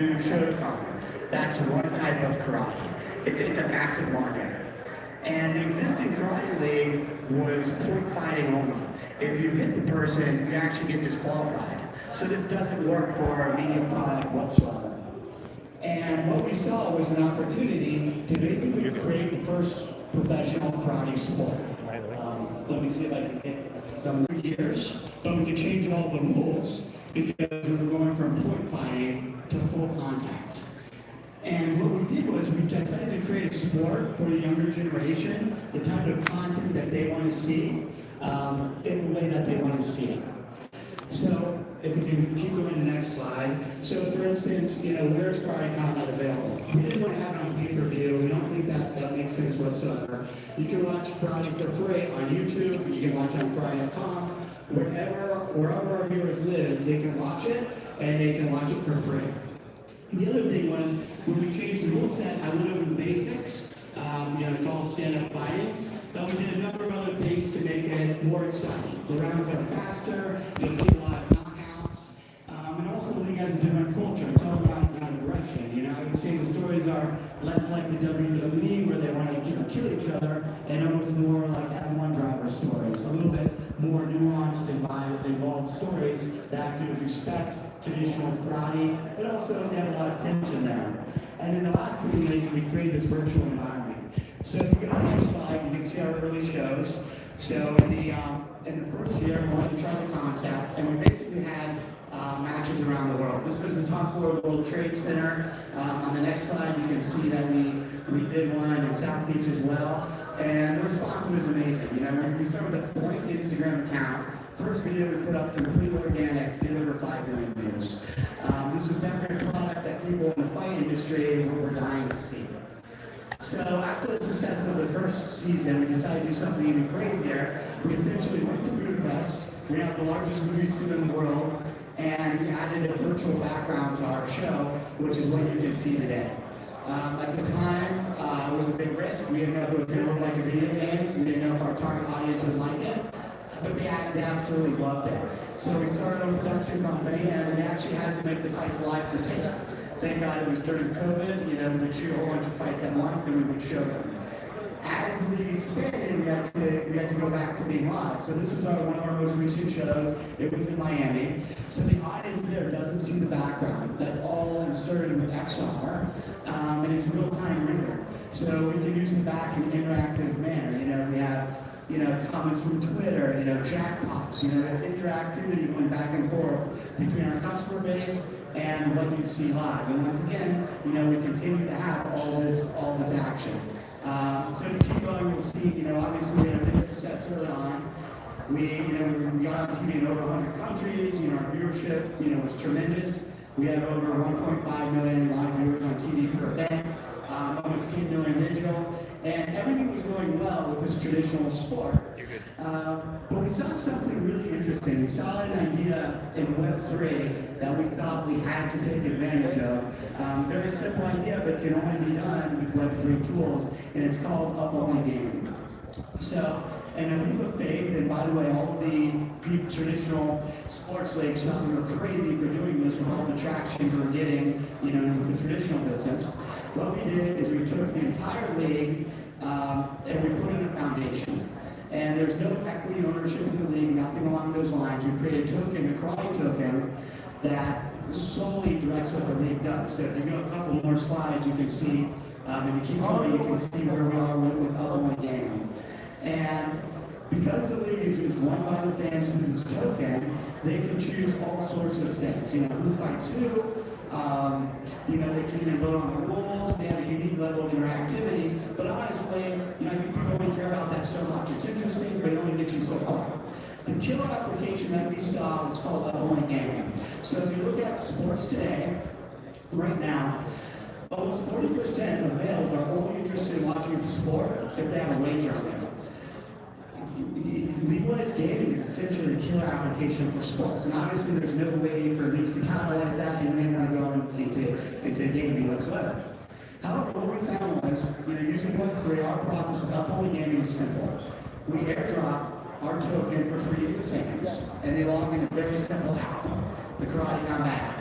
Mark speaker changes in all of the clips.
Speaker 1: CypherPunk. That's one type of karate. It's a massive market. And the existing karate league was point fighting only. If you hit the person, you actually get disqualified. So this doesn't work for a medium product whatsoever. And what we saw was an opportunity to basically create the first professional karate sport. Let me see if I can get some years, but we could change all the rules because we were going from point fighting to full contact. And what we did was we decided to create a sport for the younger generation, the type of content that they want to see, in the way that they want to see it. So, if we can keep going to the next slide. So, for instance, where's karate content available? We didn't want to have it on pay-per-view. We don't think that makes sense whatsoever. You can watch karate for free on YouTube. You can watch on karate.com. Wherever our viewers live, they can watch it, and they can watch it for free. The other thing was, when we changed the rule set, I went over the basics. It's all stand-up fighting. But we did a number of other things to make it more exciting. The rounds are faster, you'll see a lot of knockouts. And also the league has a different culture. It's all about aggression. I would say the stories are less like the WWE where they want to kill each other, and almost more like F1 driver stories. A little bit more nuanced and involved stories that have to do with respect, traditional karate, but also they have a lot of tension there. And then the last thing is we create this virtual environment. So if you go to the next slide, you can see our early shows. So in the first year, we wanted to try the concept, and we basically had matches around the world. This was the top floor of the World Trade Center. On the next slide, you can see that we did one in South Beach as well. And the response was amazing. We started with a point Instagram account. First video we put up completely organic, did over 5 million views. This was definitely a product that people in the fight industry were dying to see. So after the success of the first season, we decided to do something even crazier. We essentially went to Budapest. We have the largest movie studio in the world, and we added a virtual background to our show, which is what you can see today. At the time, it was a big risk. We didn't know if it was going to look like a video game. We didn't know if our target audience would like it. But they absolutely loved it. So we started a production company, and we actually had to make the fights live to tape. Thank God it was during COVID. We would shoot a whole bunch of fights at once, and we would show them. As the league expanded, we had to go back to being live. So this was one of our most recent shows. It was in Miami. So the audience there doesn't see the background. That's all inserted with XR, and it's real-time render. So we can use the back in an interactive manner. We have comments from Twitter, jackpots, interactivity going back and forth between our customer base and what you see live. And once again, we continue to have all this action. So to keep going, you'll see, obviously we had a big success early on. We got on TV in over 100 countries. Our viewership, was tremendous. We had over 1.5 million live viewers on TV per event. Almost 10 million digital, and everything was going well with this traditional sport. But we saw something really interesting. We saw an idea in Web3 that we thought we had to take advantage of. Very simple idea, but can only be done with Web3 tools, and it's called up-only gaming. So, and I think with faith, and by the way, all the traditional sports leagues thought we were crazy for doing this with all the traction we were getting, with the traditional business. What we did is we took the entire league and we put in a foundation. And there's no equity ownership in the league, nothing along those lines. We created a token, a karate token, that solely directs what the league does. So if you go a couple more slides, you can see, if you keep going, you can see where we are with up-only gaming. And because the league is run by the fans through this token, they can choose all sorts of things. Who fights who. They can even vote on the rules. They have a unique level of interactivity. But honestly, I think people don't care about that so much. It's interesting, but it only gets you so far. The killer application that we saw is called up-only gaming. So if you look at sports today, right now, almost 40% of males are only interested in watching a sport if they have a wager on it. Legalized gaming is essentially a killer application for sports, and obviously there's no way for leagues to capitalize that, and they want to go into gaming whatsoever. However, what we found was, using Web3, our process of up-only gaming is simple. We airdrop our token for free to the fans, and they log in a very simple app, the Karate Combat app.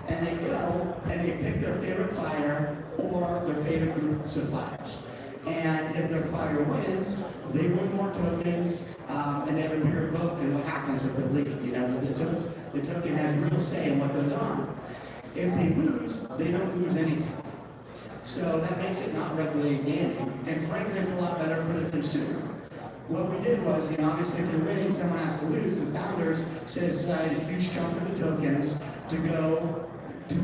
Speaker 1: and they go and they pick their favorite fighter or their favorite groups of fighters. And if their fighter wins, they win more tokens, and they have a bigger vote in what happens with the league. You know, the token has real say in what goes on. If they lose, they don't lose anything. So that makes it not regulated gaming, and frankly, it's a lot better for the consumer. What we did was, you know, obviously if you're winning, someone has to lose. The founders set aside a huge chunk of the tokens to go for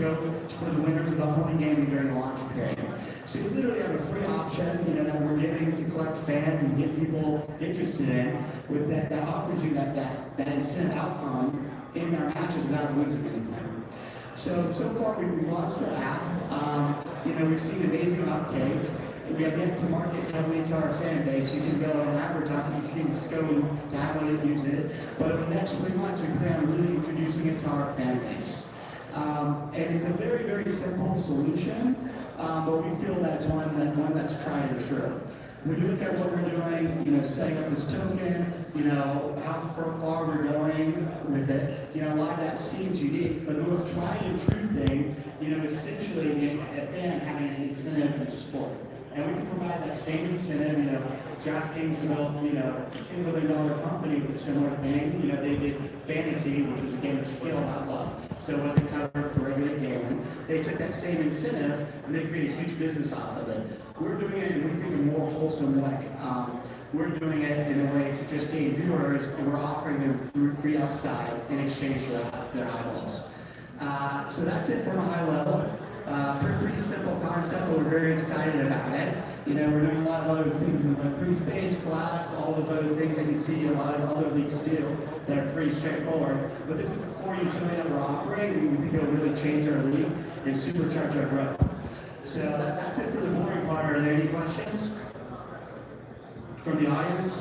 Speaker 1: the winners of upcoming gaming during the launch period. So you literally have a free option, you know, that we're giving to collect fans and get people interested in, with that offers you that incentive outcome in their matches without losing anything. So far we've launched our app. You know, we've seen amazing uptake. We have yet to market heavily to our fan base. You can go and advertise, you can just go and download it, use it. But in the next 3 months, we plan on really introducing it to our fan base. And it's a very, very simple solution, but we feel that it's one that's tried and true. When you look at what we're doing, you know, setting up this token, you know, how far we're going with it, you know, a lot of that seems unique, but the most tried and true thing, you know, essentially a fan having an incentive in sport. And we can provide that same incentive. You know, DraftKings built, you know, $10 billion company with a similar thing. You know, they did fantasy, which was a game of skill, not luck. So it wasn't covered for regular gaming. They took that same incentive and they created a huge business off of it. We're doing it in, we think, a more wholesome way. We're doing it in a way to just gain viewers, and we're offering them free upside in exchange for their eyeballs. So that's it from a high level. Pretty simple concept, but we're very excited about it. You know, we're doing a lot of other things in the Web3 space, collabs, all those other things that you see a lot of other leagues do that are pretty straightforward. But this is a core utility that we're offering, and we think it'll really change our league and supercharge our growth. So that's it for the boring part. Are there any questions from the audience?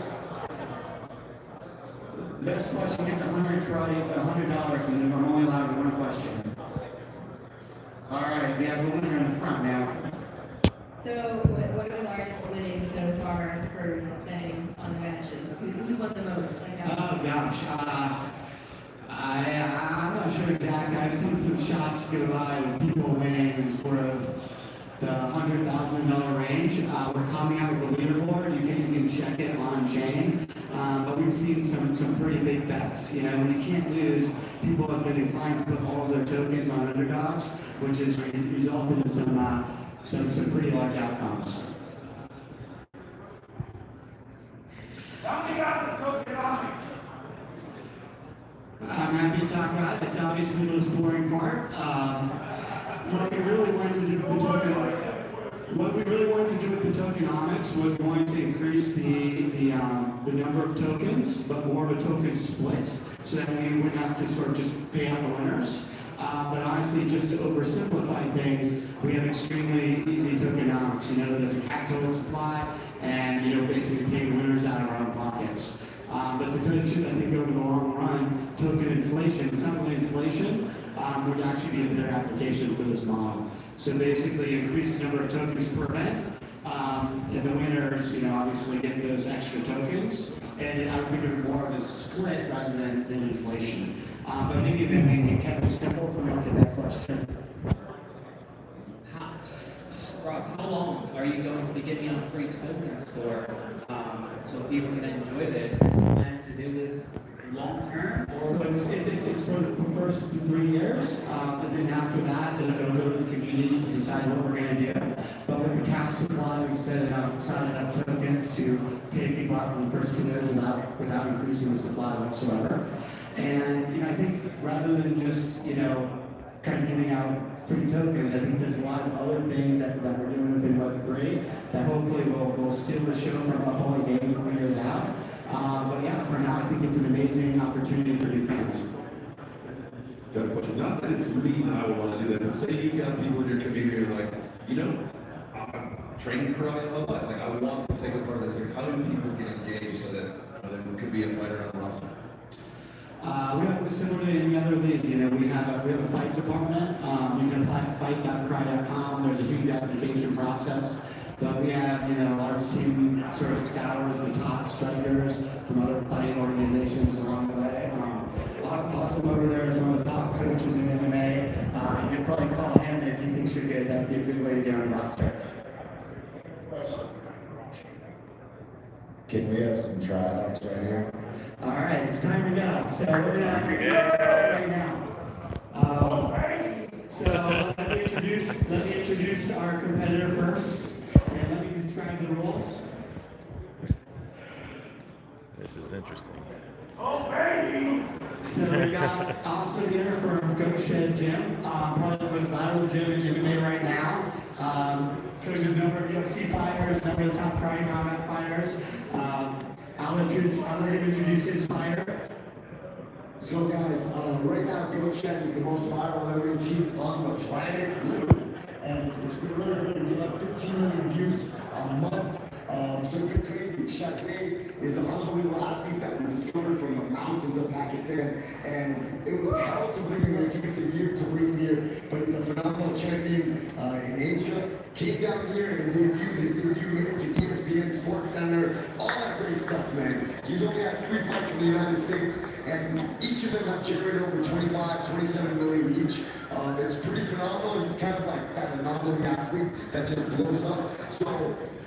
Speaker 1: The best question gets $100, and I'm only allowed one question. All right, we have a winner in the front now.
Speaker 2: So, what are the largest winnings so far for betting on the matches? Who's won the most?
Speaker 1: Oh gosh, I'm not sure exactly. I've seen some shots go by with people winning in sort of the $100,000 range. We're coming out with a leaderboard. You can check it on chain. But we've seen some pretty big bets. You know, when you can't lose, people have been inclined to put all of their tokens on underdogs, which has resulted in some pretty large outcomes.
Speaker 3: Tell me about the tokenomics.
Speaker 1: I'm happy to talk about it. It's obviously the most boring part. What we really wanted to do with the tokenomics was going to increase the number of tokens, but more of a token split, so that we wouldn't have to sort of just pay out the winners. But honestly, just to oversimplify things, we have extremely easy tokenomics. You know, there's a cap total supply, and you know, basically paying the winners out of our own pockets. But to tell you the truth, I think over the long run, token inflation, it's not really inflation, would actually be a better application for this model. So basically, increase the number of tokens per event, and the winners, you know, obviously get those extra tokens, and I would think of more of a split rather than inflation. But in any event, we kept it simple, so we don't get that question.
Speaker 4: Rob, how long are you going to be giving out free tokens for, so people can enjoy this? Is the plan to do this long term?
Speaker 1: So it's for the first 3 years, and then after that, it'll go to the community to decide what we're going to do. But with the cap supply, we set enough tokens to pay people out for the first 2 years without increasing the supply whatsoever. And you know, I think rather than just, you know, kind of giving out free tokens, I think there's a lot of other things that we're doing within Web3 that hopefully will steal the show from up-only gaming 4 years out. But yeah, for now, I think it's an amazing opportunity for new fans.
Speaker 3: Got a question. Not that it's me that I would want to do that, but say you've got people in your community who are like, you know, I'm training karate all my life. Like, I want to take a part of this. Like, how do people get engaged so that there could be a fighter on the roster?
Speaker 1: We have, similar to any other league, you know, we have a fight department. You can apply at fight.cry.com. There's a huge application process. But we have, you know, our team sort of scours the top strikers from other fighting organizations along the way. Awesome over there is one of the top coaches in MMA. You can probably call him if he thinks you're good. That'd be a good way to get on the roster.
Speaker 5: Can we have some tryouts right here?
Speaker 1: All right, it's time to go. So we're gonna get right now. So let me introduce our competitor first, and let me describe the rules.
Speaker 6: This is interesting.
Speaker 1: So we got Austin here from Goatshed Gym, probably the most viral gym in MMA right now. Coaches a number of UFC fighters, a number of the top karate combat fighters. I'll let him introduce his fighter.
Speaker 5: So guys, right now GoChat is the most viral MMA team on the planet, literally. And it's been really good. We get like 15 million views a month. So it's been crazy. Shazay is an unbelievable athlete that we discovered from the mountains of Pakistan. And it was hell to bring him here. It took us a year to bring him here. But he's a phenomenal champion in Asia. Came down here and debuted. His debut made it to ESPN, Sports Center, all that great stuff, man. He's only had 3 fights in the United States, and each of them have generated over 25, 27 million each. It's pretty phenomenal. He's kind of like that anomaly athlete that just blows up. So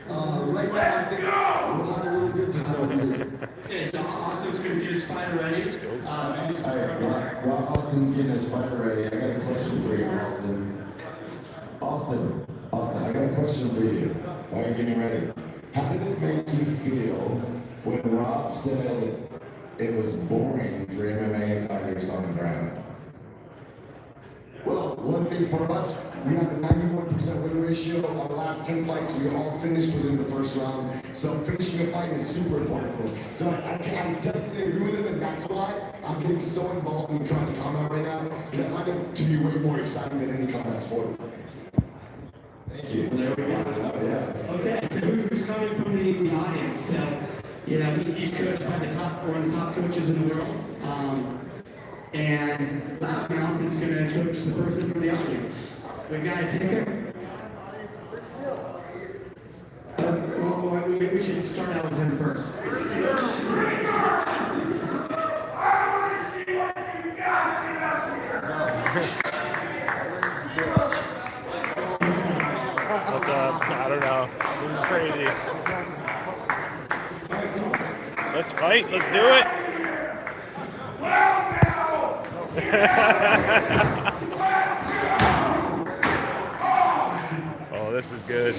Speaker 5: right now, I think we'll have a little good time over here.
Speaker 1: Okay, so Austin's going to get his fighter ready.
Speaker 5: While Austin's getting his fighter ready, I got a question for you, Austin, I got a question for you. While you're getting ready, how did it make you feel when Rob said it was boring for MMA fighters on the ground? Well, one thing for us, we have a 91% win ratio. Our last 10 fights, we all finished within the first round. So finishing a fight is super important for us. So I definitely agree with him, and that's why I'm getting so involved in karate combat right now, because I find it to be way more exciting than any combat sport. Thank you.
Speaker 1: There we go.
Speaker 5: Yeah.
Speaker 1: Okay, so who's coming from the audience? So, you know, he's coached by one of the top coaches in the world. And Loudmouth is going to coach the person from the audience. We got a ticker? We should start out with him first.
Speaker 6: What's up? I don't know. This is crazy. Let's fight. Let's do it. Oh, this is good.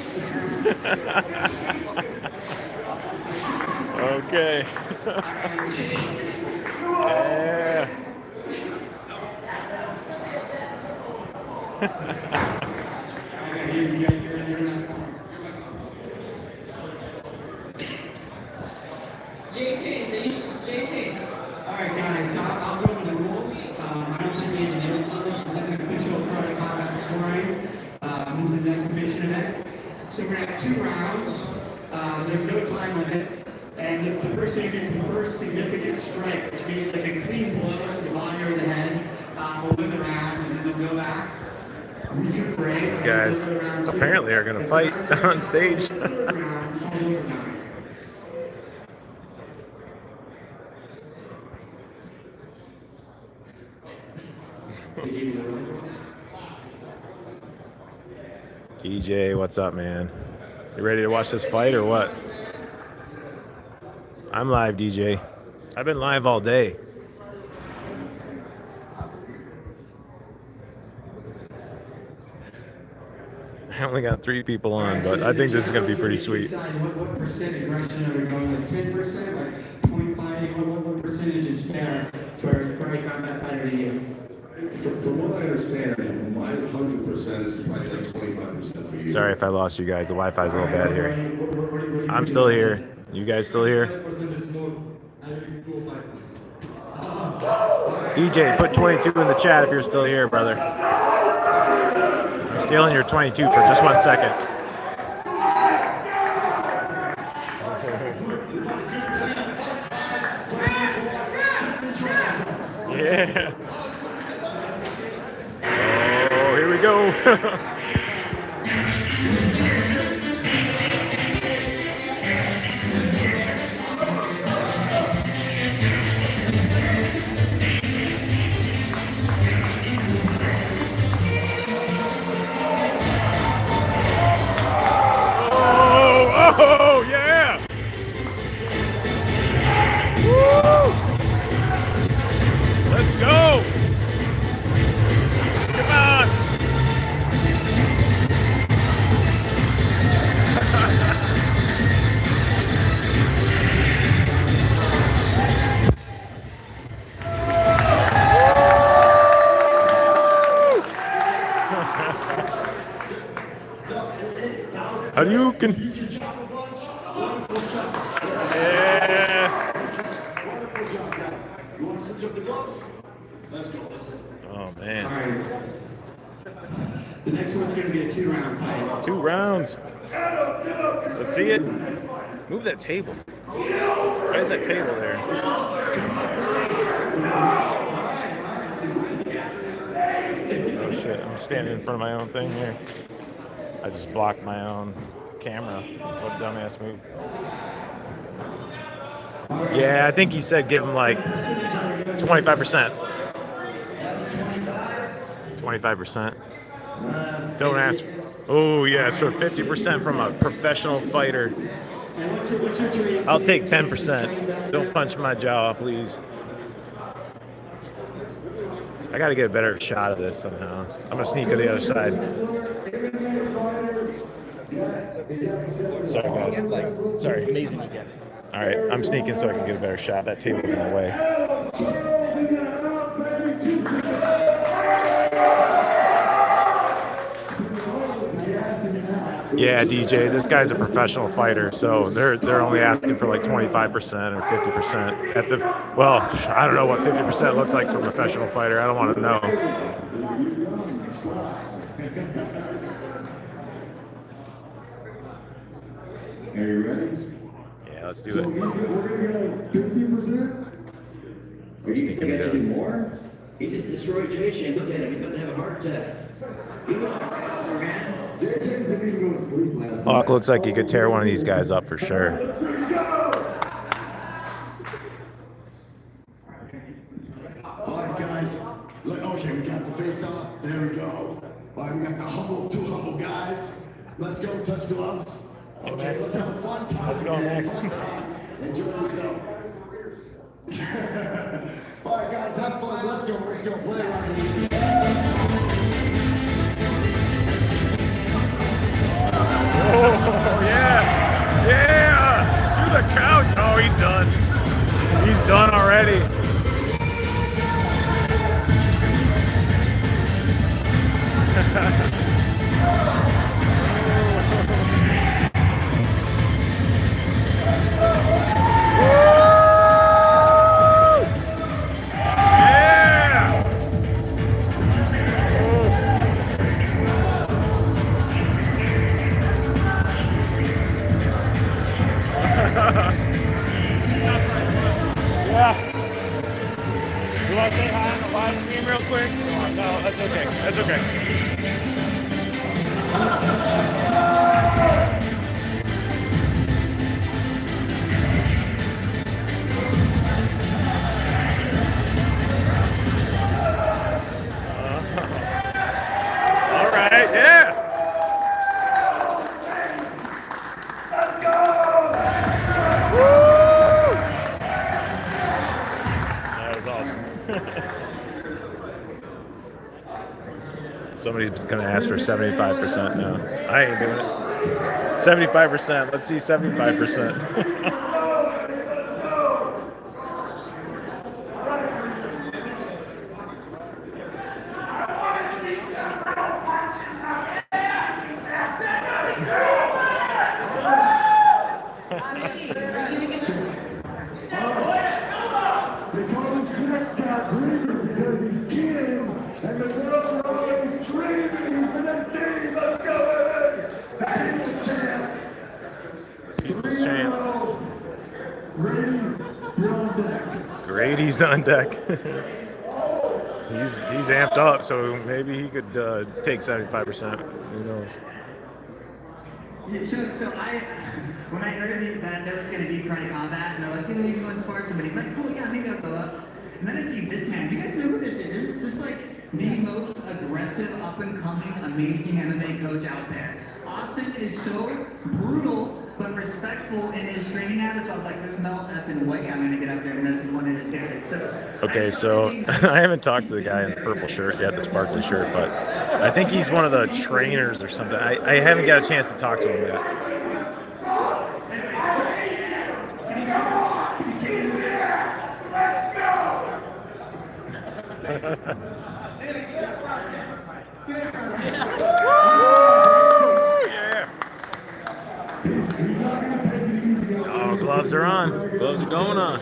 Speaker 6: Okay. Yeah.
Speaker 2: Jay Chains.
Speaker 1: Alright guys, I'll go over the rules. I don't think we need to know this. This is an official karate combat scoring. This is an exhibition event. So we're gonna have 2 rounds. There's no time limit. And the person who gets the first significant strike, which means like a clean blow to the body or the head, will win the round, and then they'll go back. We could break.
Speaker 6: These guys apparently are going to fight on stage. DJ, what's up, man? You ready to watch this fight or what? I'm live, DJ. I've been live all day. I only got 3 people on, but I think this is going to be pretty sweet.
Speaker 1: What percent aggression are we going with? 10%? Like 0.5? What percentage is fair for a karate combat fighter to use?
Speaker 3: From what I understand, my 100% is probably like 25% for you.
Speaker 6: Sorry if I lost you guys. The Wi-Fi's a little bad here. I'm still here. You guys still here? DJ, put 22 in the chat if you're still here, brother. I'm stealing your 22 for just 1 second. Yeah. Oh, here we go. Oh, yeah! Woo! Let's go! Come on! How do you can? Yeah.
Speaker 5: Wonderful job, guys. You want to switch up the gloves? Let's go.
Speaker 6: Oh
Speaker 1: All
Speaker 6: man.
Speaker 1: right. The next one's going to be a 2-round fight.
Speaker 6: 2 rounds. Let's see it. Move that table. Why is that table there? Oh shit! I'm standing in front of my own thing here. I just blocked my own camera. What a dumbass move. Yeah, I think he said give him like 25%. 25%. Don't ask. Oh, yes, for 50% from a professional fighter. I'll take 10%. Don't punch my jaw, please. I got to get a better shot of this somehow. I'm going to sneak to the other side. Sorry, guys. Sorry.
Speaker 4: Amazing you get it.
Speaker 6: All right, I'm sneaking so I can get a better shot. That table's in the way. Yeah, DJ, this guy's a professional fighter, so they're only asking for like 25% or 50%. Well, I don't know what 50% looks like for a professional fighter. I don't want to know.
Speaker 5: Are you ready?
Speaker 6: Yeah, let's do
Speaker 5: So
Speaker 6: it.
Speaker 5: we're gonna go 50%?
Speaker 6: I'm sneaking it in.
Speaker 7: more? He just destroyed JJ. Look at him. He's about to have a heart attack.
Speaker 5: JJ's didn't even go to sleep last night.
Speaker 6: Hawk looks like he could tear one of these guys up for sure.
Speaker 5: All right, guys. Okay, we got the face off. There we go. All right, we got the two humble guys. Let's go touch gloves. Okay, let's have a fun time.
Speaker 6: Let's go, Max.
Speaker 5: Fun time. Enjoy yourself. All right, guys, have fun. Let's go. Play around here.
Speaker 6: Oh, yeah. To the couch. Oh, he's done. He's done already. Yeah. You want to say hi on the live stream real quick? No, that's okay. That's okay. All right, yeah. Let's go! Woo! That was awesome. Somebody's gonna ask for 75% now. I ain't doing it. 75%. Let's see 75%.
Speaker 5: They call this next guy Dreamer because he's king, and the girls are always dreaming when they see, let's go, baby! People's champ!
Speaker 6: People's champ.
Speaker 5: 3-0. Grady, you're on deck.
Speaker 6: Grady's on deck. He's amped up, so maybe he could take 75%. Who knows?
Speaker 8: So when I heard that there was going to be karate combat, and they're like, you know, you can go and spar somebody. I'm like, cool, yeah, maybe I'll go up. And then I see this man. Do you guys know who this is? This is like the most aggressive, up-and-coming, amazing MMA coach out there. Austin is so brutal but respectful in his training habits. I was like, there's no effing way I'm gonna get up there and mess with one of his guys. So
Speaker 6: Okay, so I haven't talked to the guy in the purple shirt yet, the sparkly shirt, but I think he's one of the trainers or something. I haven't got a chance to talk to him yet. Oh, gloves are on. Gloves are going on.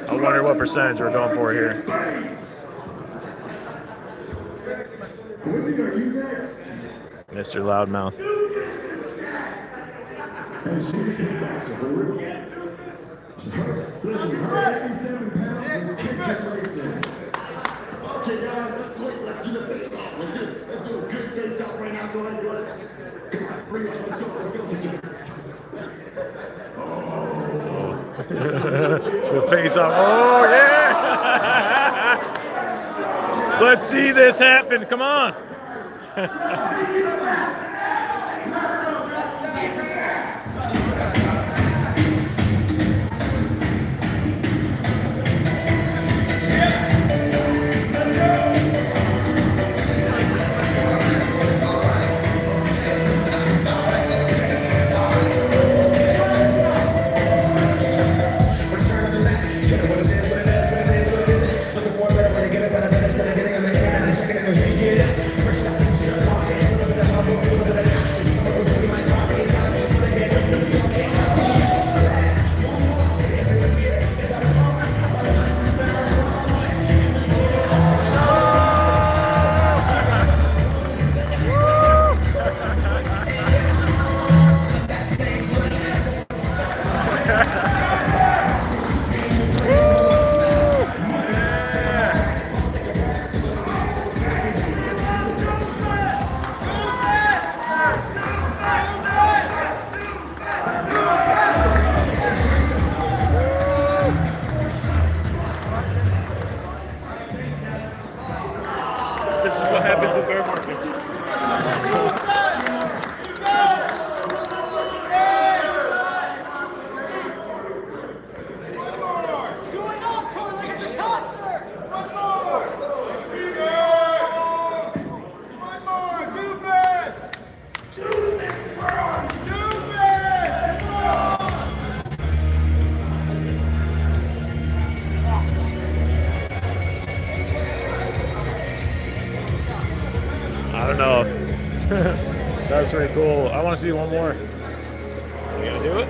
Speaker 6: I wonder what percentage we're going for here. Mr. Loudmouth.
Speaker 5: Okay, guys, let's do the face off. Let's do a good face off right now. Go ahead. Come on, bring it. Let's go.
Speaker 6: The face off. Oh, yeah! Let's see this happen. Come on. This is what happens in bear markets. I don't know. That was pretty cool. I want to see one more. You gonna do it?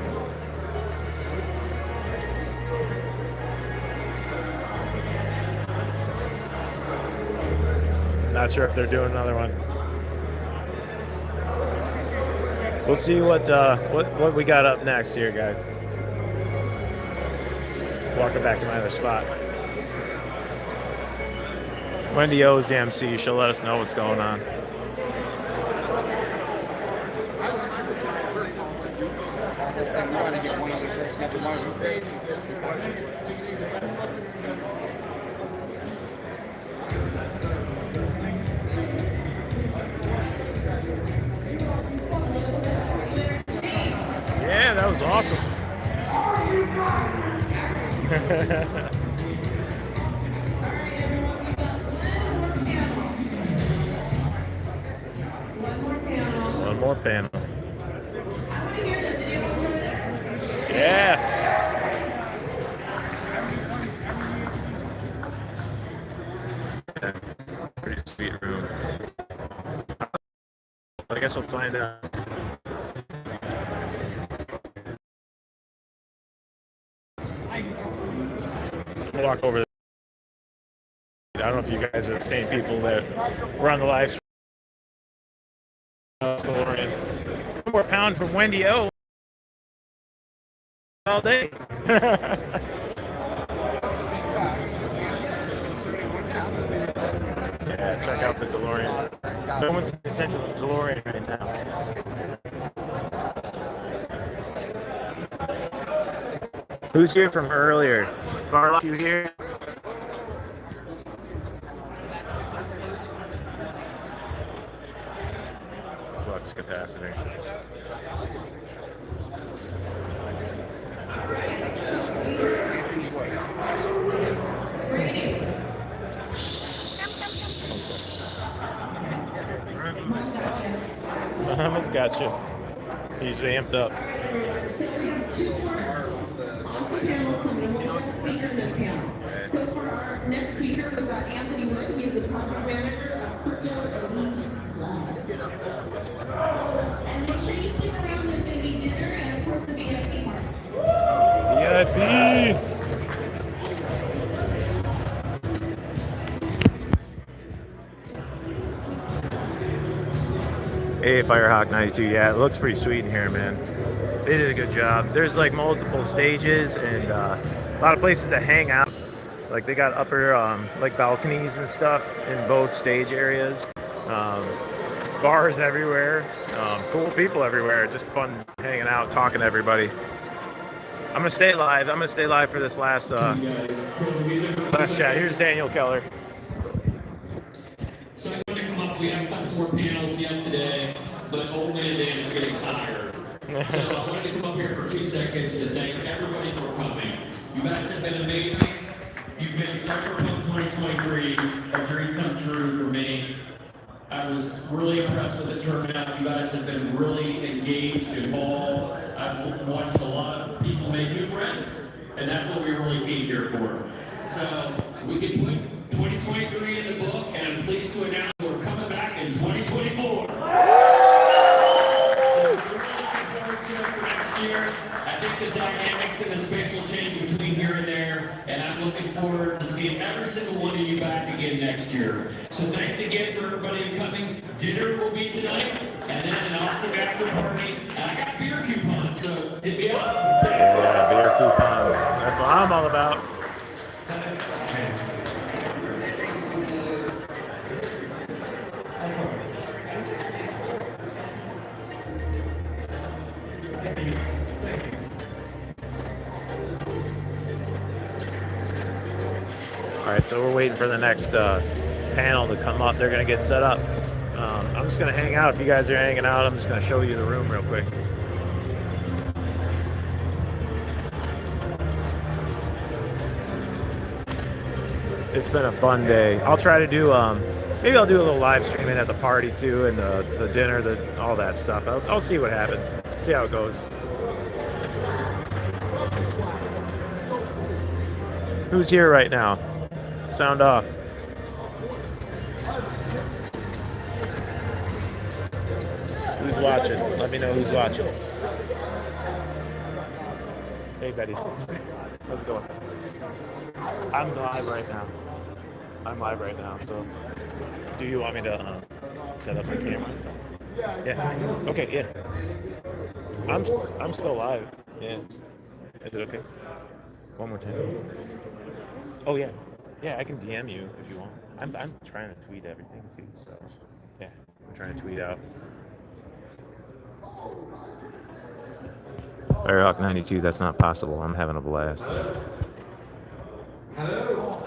Speaker 6: Not sure if they're doing another one. We'll see what we got up next here, guys. Walking back to my other spot. Wendy O's the MC. She'll let us know what's going on. Yeah, that was awesome. One more panel. Yeah. Pretty sweet room. I guess we'll find out. We'll walk over. I don't know if you guys are the same people that were on the live stream. One more pound from Wendy O. All day. Yeah, check out the DeLorean. No one's paying attention to the DeLorean right now. Who's here from earlier? Farlock, you here? flux capacitor. Muhammad's got you. He's amped up.
Speaker 9: So we have two more awesome panels coming. One more speaker in the panel. So for our next speaker, we've got Anthony Wood. He's the project manager of Crypto Elite Lab. And make sure you stick around. There's going to be dinner and, of course, the VIP part.
Speaker 6: VIP! Hey, Firehawk 92. Yeah, it looks pretty sweet in here, man. They did a good job. There's like multiple stages and a lot of places to hang out. Like they got upper like balconies and stuff in both stage areas. Bars everywhere. Cool people everywhere. Just fun hanging out, talking to everybody. I'm gonna stay live. I'm gonna stay live for this last chat. Here's Daniel Keller.
Speaker 10: So I'm going to come up. We have a couple more panels yet today, but old man Dan is getting tired. So I wanted to come up here for 2 seconds and thank everybody for coming. You guys have been amazing. You've made CypherPunk 2023 a dream come true for me. I was really impressed with the turnout. You guys have been really engaged, involved. I've watched a lot of people make new friends, and that's what we really came here for. So we can put 2023 in the book, and I'm pleased to announce we're coming back in 2024. So we're really looking forward to it for next year. I think the dynamics and the space will change between here and there, and I'm looking forward to seeing every single one of you back again next year. So thanks again for everybody coming. Dinner will be tonight, and then an awesome after party. And I got beer coupons, so hit me up.
Speaker 6: Yeah, beer coupons. That's what I'm all about. All right, so we're waiting for the next panel to come up. They're going to get set up. I'm just going to hang out. If you guys are hanging out, I'm just going to show you the room real quick. It's been a fun day. I'll try to do, maybe I'll do a little live streaming at the party too, and the dinner, all that stuff. I'll see what happens, see how it goes. Who's here right now? Sound off. Who's watching? Let me know who's watching. Hey, Betty. How's it going? I'm live right now. So do you want me to set up my camera? Yeah. Okay, yeah. I'm still live. Yeah. Is it okay? One more time. Oh, yeah. Yeah, I can DM you if you want. I'm trying to tweet everything too, so yeah, I'm trying to tweet out. Firehawk 92, that's not possible. I'm having a blast.
Speaker 10: Hello.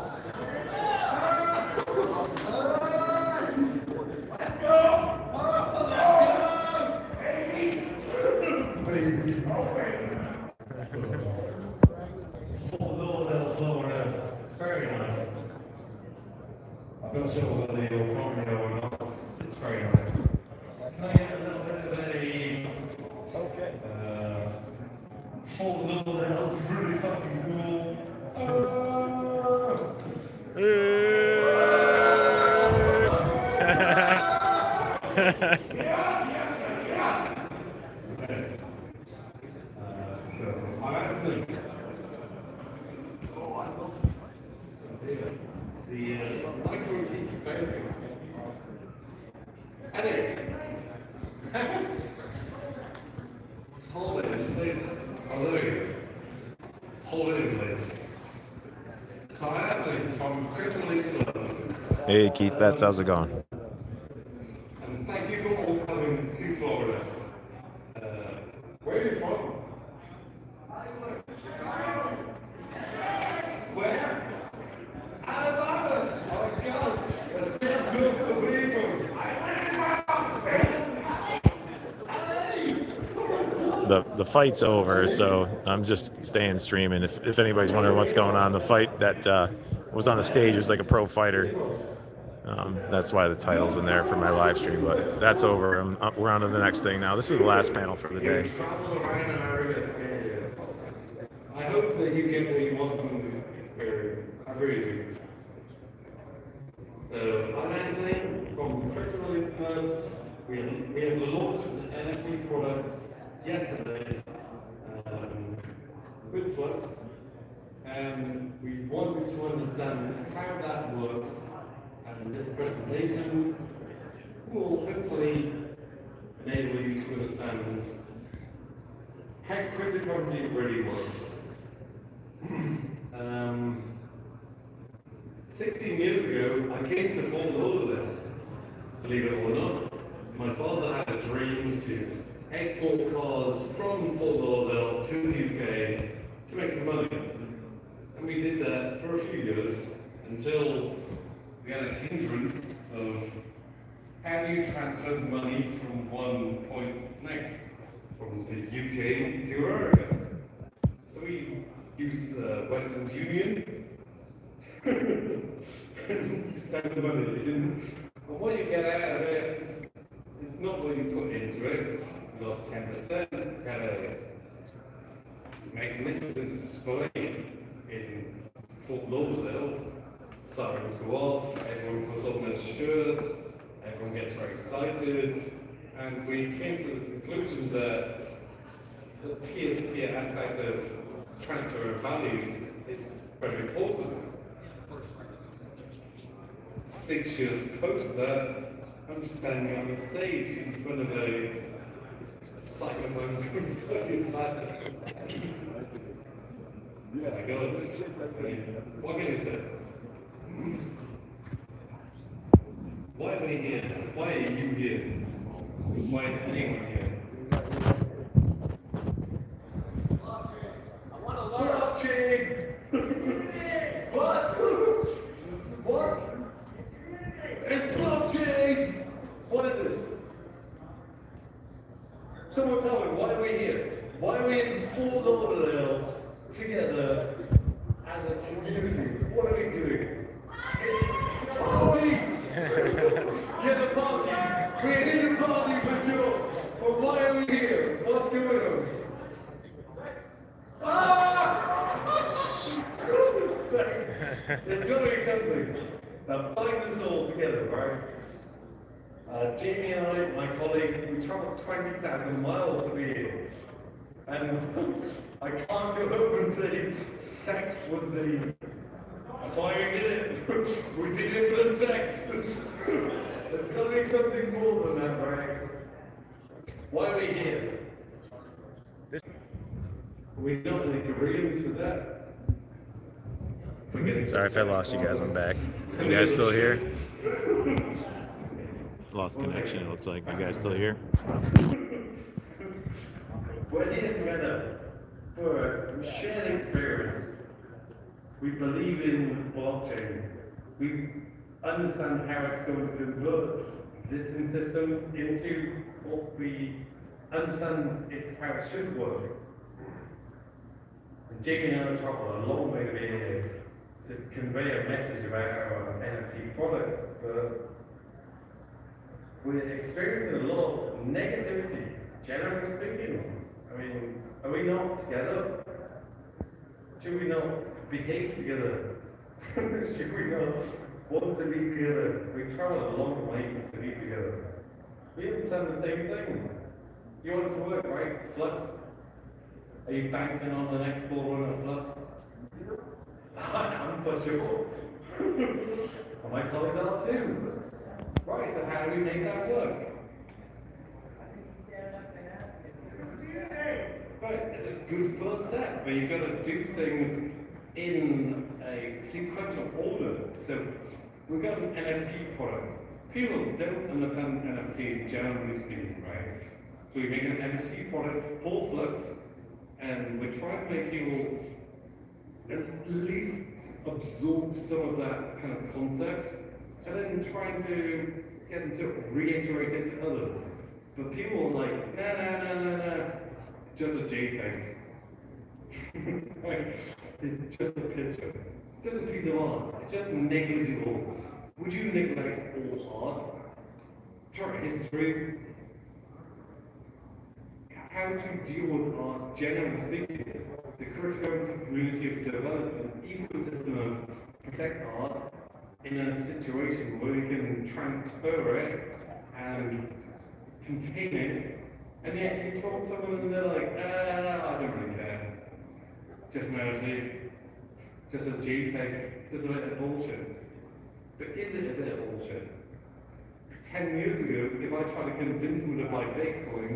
Speaker 10: Very nice. I'm not sure whether you'll find me or not. It's very nice. Can I get a little bit of a full little that was really fucking cool. So I'm actually the micro keeps bouncing. Anyway, hold it, please. I'm living. Hold it in place. So I'm actually from Crypto Elite.
Speaker 6: Hey, Keith Betts, how's it going?
Speaker 10: And thank you for all coming to Florida. Where are you from? Where? Alabama! Oh my God! That's so good to be from.
Speaker 6: the fight's over, so I'm just staying streaming. If anybody's wondering what's going on, the fight that was on the stage was like a pro fighter. That's why the title's in there for my live stream, but that's over. We're on to the next thing now. This is the last panel for the day.
Speaker 11: I hope that you get what you want from the experience. I really do. So, I'm Anthony from Crypto Internet. We have launched an NFT product yesterday with Flux, and we wanted to understand how that works. And this presentation will hopefully enable you to understand how cryptocurrency really works. 16 years ago, I came to Fort Lauderdale, believe it or not. My father had a dream to export cars from Fort Lauderdale to the UK to make some money. And we did that for a few years until we had a hindrance of how do you transfer the money from one point next, from the UK to America. So we used the Western Union. You send the money in, and what you get out of it is not what you put into it. You lost 10%, had a magnificent display in Fort Lauderdale. Sirens go off, everyone puts on their shirts, everyone gets very excited, and we came to the conclusion that the peer-to-peer aspect of transfer of value is very important. 6 years post that, I'm standing on the stage in front of a CypherPunk fucking band. Yeah, I got it. What can you say? Why are we here? Why are you here? Why is anyone here? I want a blockchain! What? What? It's blockchain! What is it? Someone tell me, why are we here? Why are we in Fort Lauderdale together as a community? What are we doing? Party! Yeah, the party! We need a party for sure! But why are we here? What's going on? There's got to be something. Now, putting this all together, right? Jamie and I, my colleague, we traveled 20,000 miles to be here. And I can't go home and say sex was the... That's why we did it. We did it for the sex. There's got to be something more than that, right? Why are we here? We don't need agreements with that.
Speaker 6: Sorry if I lost you guys. I'm back. You guys still here? Lost connection, it looks like. You guys still here?
Speaker 11: We're here together for a shared experience. We believe in blockchain. We understand how it's going to convert existing systems into what we understand is how it should work. And Jamie and I traveled a long way to be here to convey a message about our NFT product, but we're experiencing a lot of negativity, generally speaking. I mean, are we not together? Should we not behave together? Should we not want to be together? We travel a long way to be together. We understand the same thing. You want it to work, right? Flux. Are you banking on the next bull run of Flux? I'm for sure. And my colleagues are too. Right, so how do we make that work? Right, it's a good first step, but you've got to do things in a sequential order. So we've got an NFT product. People don't understand NFTs generally speaking, right? So we make an NFT product for Flux, and we're trying to make people at least absorb some of that kind of concept, and then trying to get them to reiterate it to others. But people are like, no. just a JPEG. Like, it's just a picture, just a piece of art. It's just negligible. Would you neglect all art? Throughout history, how do you deal with art, generally speaking? The cryptocurrency community has developed an ecosystem of protect art in a situation where we can transfer it and contain it, and yet you talk to someone and they're like, I don't really care. Just an NFT, just a JPEG, just a bit of bullshit. But is it a bit of bullshit? 10 years ago, if I tried to convince them to buy Bitcoin,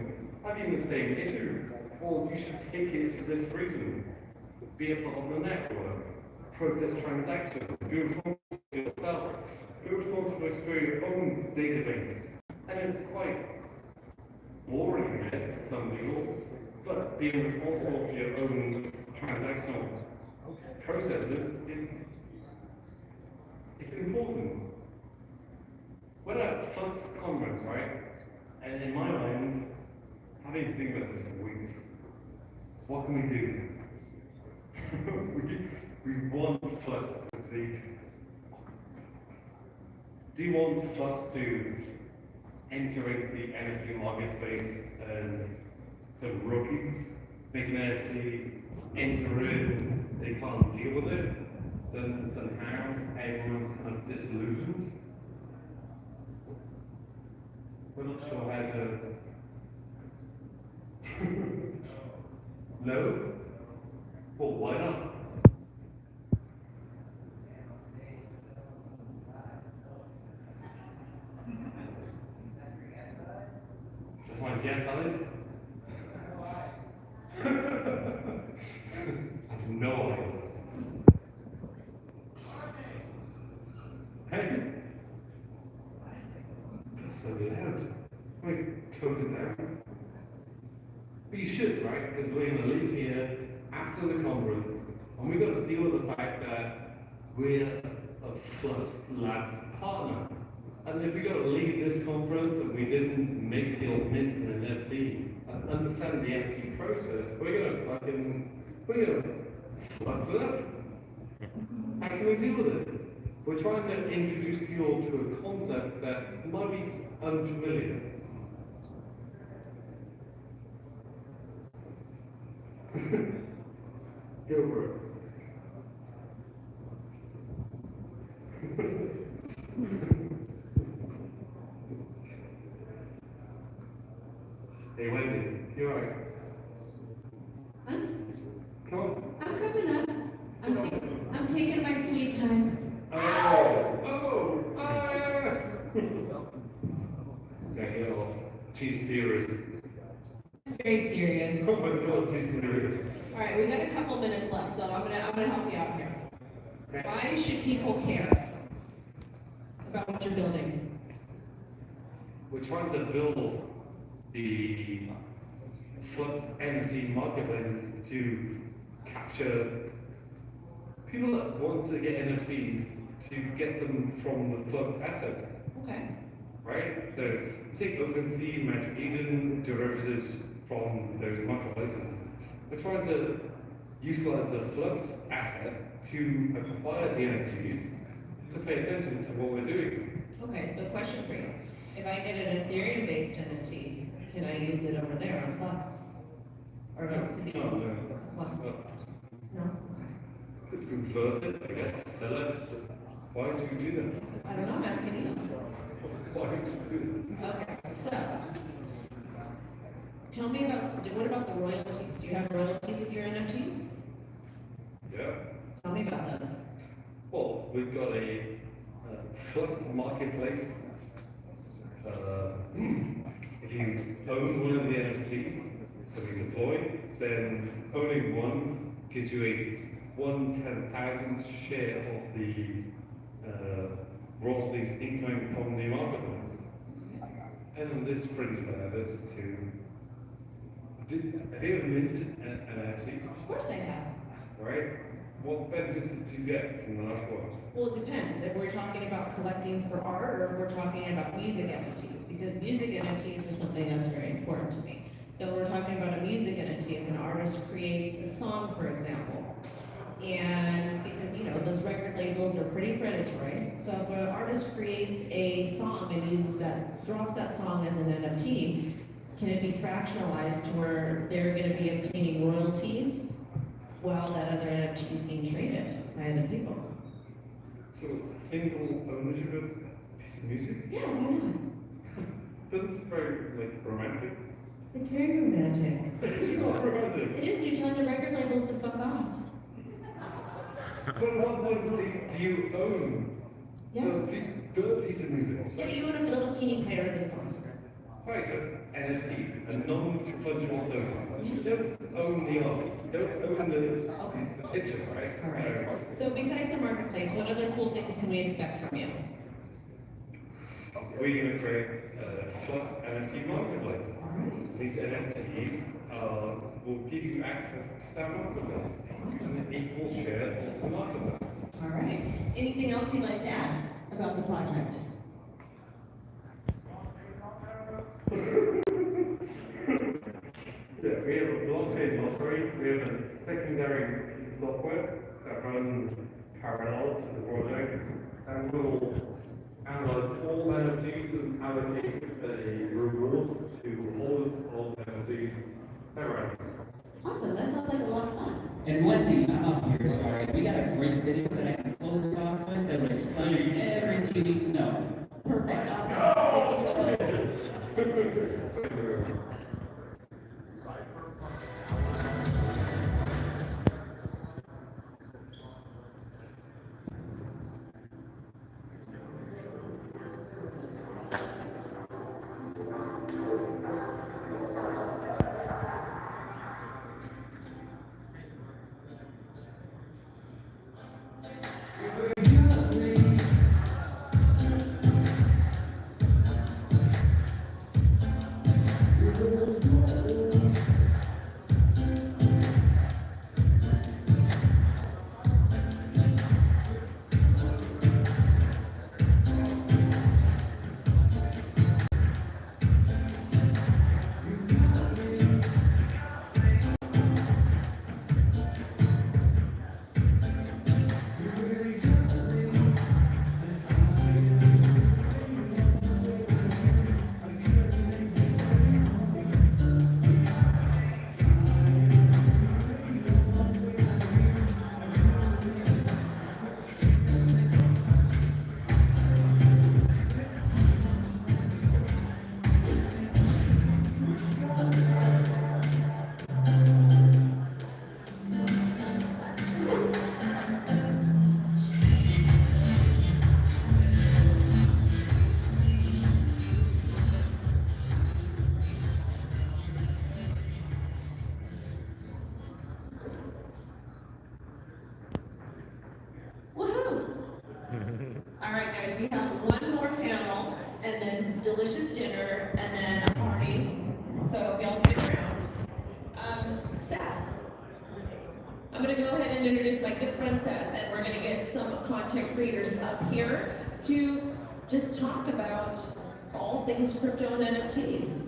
Speaker 11: I'd be in the same issue. Well, you should take it for this reason. Be a part of the network. Process transactions. Be responsible for yourself. Be responsible for your own database. And it's quite boring, I guess, for some people. But being responsible for your own transactional processes is it's important. We're at Flux conference, right? And in my mind, I've been thinking about this for weeks. What can we do? we want Flux to succeed. Do you want Flux to enter into the NFT market space as some rookies, make an NFT, enter in, they can't deal with it, then how everyone's kind of disillusioned? We're not sure how to. No? Well, why not? Just want to guess, Alice? I have no idea. Hey! That's so loud. Wait, tone it down. But you should, right? Because we're going to leave here after the conference, and we've got to deal with the fact that we're a Flux Labs partner. And if we got to leave this conference and we didn't make your mint an NFT, and understand the NFT process, we're gonna flux it up. How can we deal with it? We're trying to introduce you all to a concept that might be unfamiliar. Go for it. Hey Wendy, you alright?
Speaker 2: Huh?
Speaker 11: Come on.
Speaker 2: I'm coming up. I'm taking my sweet time.
Speaker 11: Okay, get off. She's serious.
Speaker 2: Very serious.
Speaker 11: Oh my god, she's serious.
Speaker 9: All right, we got a couple minutes left, so I'm gonna help you out here. Why should people care about what you're building?
Speaker 11: We're trying to build the Flux NFT marketplaces to capture people that want to get NFTs to get them from the Flux asset.
Speaker 9: Okay.
Speaker 11: Right? So take OpenSea, Magic Eden, derivatives from those marketplaces. We're trying to utilize the Flux asset to acquire the NFTs to pay attention to what we're doing.
Speaker 9: Okay, so question for you. If I get an Ethereum-based NFT, can I use it over there on Flux? Or else to be Flux? No? Okay.
Speaker 11: Could convert it, I guess, sell it. Why would you do that?
Speaker 9: I don't know, I'm asking you.
Speaker 11: Why would you do that?
Speaker 9: Okay, so, tell me about, what about the royalties? Do you have royalties with your NFTs?
Speaker 11: Yeah.
Speaker 9: Tell me about those.
Speaker 11: Well, we've got a Flux marketplace. If you own one of the NFTs that we deploy, then owning one gives you a 1/10,000th share of the royalties incoming from the marketplace. And this brings benefits to. Have you ever minted an NFT?
Speaker 9: Of course I have.
Speaker 11: Right? What benefits did you get from the last one?
Speaker 9: Well, it depends if we're talking about collecting for art or if we're talking about music NFTs, because music NFTs are something that's very important to me. So we're talking about a music NFT, if an artist creates a song, for example. And because, you know, those record labels are pretty predatory. So if an artist creates a song and uses that, drops that song as an NFT, can it be fractionalized to where they're going to be obtaining royalties while that other NFT is being traded by other people?
Speaker 11: So single ownership of a piece of music?
Speaker 9: Yeah, why not?
Speaker 11: That's very like romantic.
Speaker 9: It's very romantic.
Speaker 11: It's not romantic.
Speaker 9: It is, you're telling the record labels to fuck off.
Speaker 11: But what do you own?
Speaker 9: Yeah.
Speaker 11: The piece of music.
Speaker 9: Yeah, you want a little teeny part of the song.
Speaker 11: Right, so NFT, a non-fungible token. You don't own the art, you don't own the picture, right?
Speaker 9: All right. So besides the marketplace, what other cool things can we expect from you?
Speaker 11: We're going to create a flat NFT marketplace. These NFTs will give you access to that marketplace. An equal share of the marketplace.
Speaker 9: All right. Anything else you'd like to add about the project?
Speaker 11: Yeah, we have a blockchain lottery. We have a secondary piece of software that runs parallel to the project, and we'll analyze all NFTs and allocate a reward to holders of NFTs around.
Speaker 9: Awesome. That sounds like a lot of fun.
Speaker 4: And one thing, I'm up here, sorry, we got a great video that I can close this off with that will explain everything you need to know.
Speaker 9: Perfect. Awesome. Thank you so much. All right, guys, we have one more panel, and then delicious dinner, and then a party. So y'all stick around. Seth, I'm gonna go ahead and introduce my good friend Seth, and we're gonna get some content creators up here to just talk about all things crypto and NFTs.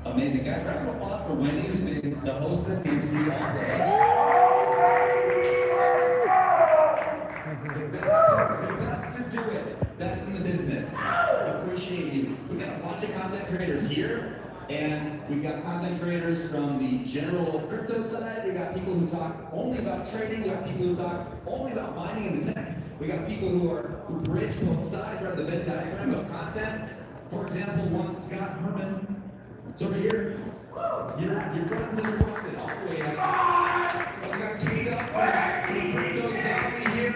Speaker 12: Amazing, guys. Round of applause for Wendy, who's been the hostess, the MC all day. The best to do it. Best in the business. Appreciate you. We've got a bunch of content creators here, and we've got content creators from the general crypto side. We got people who talk only about trading. We got people who talk only about mining and the tech. We got people who bridge both sides, right? The Venn diagram of content. For example, one Scott Herman. It's over here. Your presence is requested all the way up. Also got teed up for the crypto zombie here.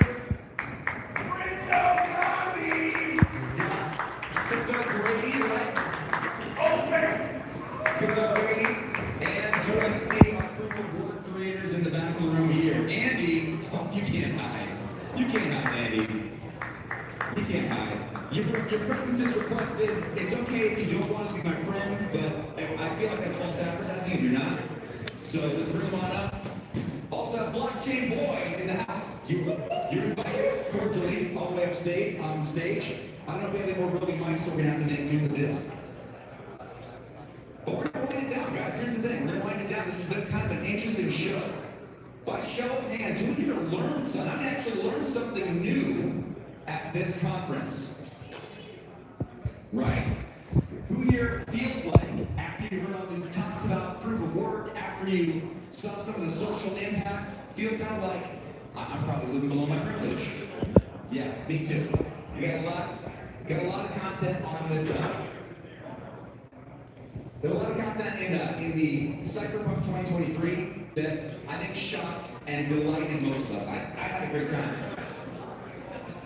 Speaker 12: Crypto zombie! Crypto Grady, right? Open! Crypto Grady and Joe C, our proof of work creators in the back of the room here. Andy, oh, you can't hide. You can't hide, Andy. You can't hide. Your presence is requested. It's okay if you don't want to be my friend, but I feel like that's false advertising if you're not. So let's bring him on up. Also, Blockchain Boy in the house. You're invited cordially all the way on stage. I don't know if we have any more roving mics, so we're gonna have to make do with this. the thing. We're gonna wind it down. This has been kind of an interesting show. By show of hands, who here learned something? I actually learned something new at this conference. Right? Who here feels like, after you heard all these talks about proof of work, after you saw some of the social impact, feels kind of like, I'm probably living below my privilege. Yeah, me too. We got a lot of content on this. There's a lot of content in the CypherPunk 2023 that I think shocked and delighted most of us. I had a great time.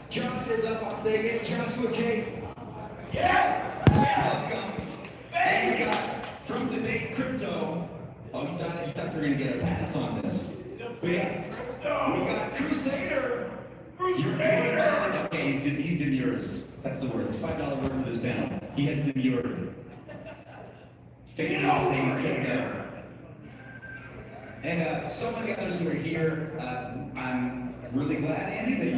Speaker 12: Josh is up on stage. It's Joshua J. Yes! Welcome. And we got from Debate Crypto. Oh, you thought you were going to get a pass on this. We got Crusader. Okay, he demurs. That's the word. It's $5 word for this panel. He has demurred. Fancy saying he said no. And so many others who are here. I'm really glad, Andy, that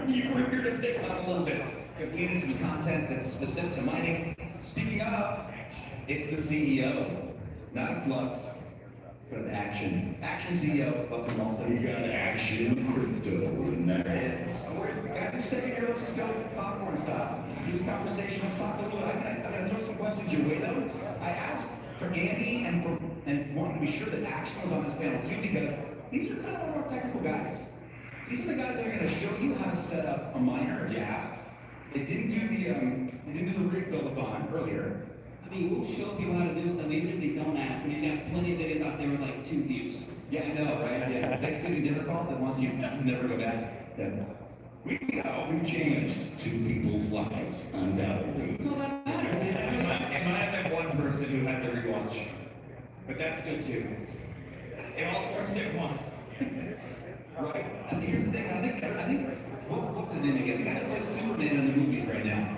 Speaker 12: you were here to pick on a little bit. Because we needed some content that's specific to mining. Speaking of, it's the CEO, not a flux, but an action. Action CEO, welcome also.
Speaker 5: He's got Action Crypto in there.
Speaker 12: It is. So guys, just sit here, let's just go popcorn style. Use conversation, let's talk a little bit. I'm gonna throw some questions your way though. I asked for Andy and wanted to be sure that Action was on this panel too, because these are kind of one of our technical guys. These are the guys that are gonna show you how to set up a miner if you ask. They didn't do the rig build-a-thon earlier.
Speaker 4: I mean, we'll show people how to do stuff, even if they don't ask. I mean, we've got plenty of videos out there with like 2 views.
Speaker 12: Yeah, I know, right? Yeah. Thanksgiving dinner call that wants you to never go back. Yeah.
Speaker 5: We changed 2 people's lives, undoubtedly.
Speaker 4: That's all that matters.
Speaker 10: It might have been one person who had to rewatch, but that's good too. It all starts at 1.
Speaker 12: Right. I mean, here's the thing. I think what's his name again? The guy that plays Superman in the movies right now.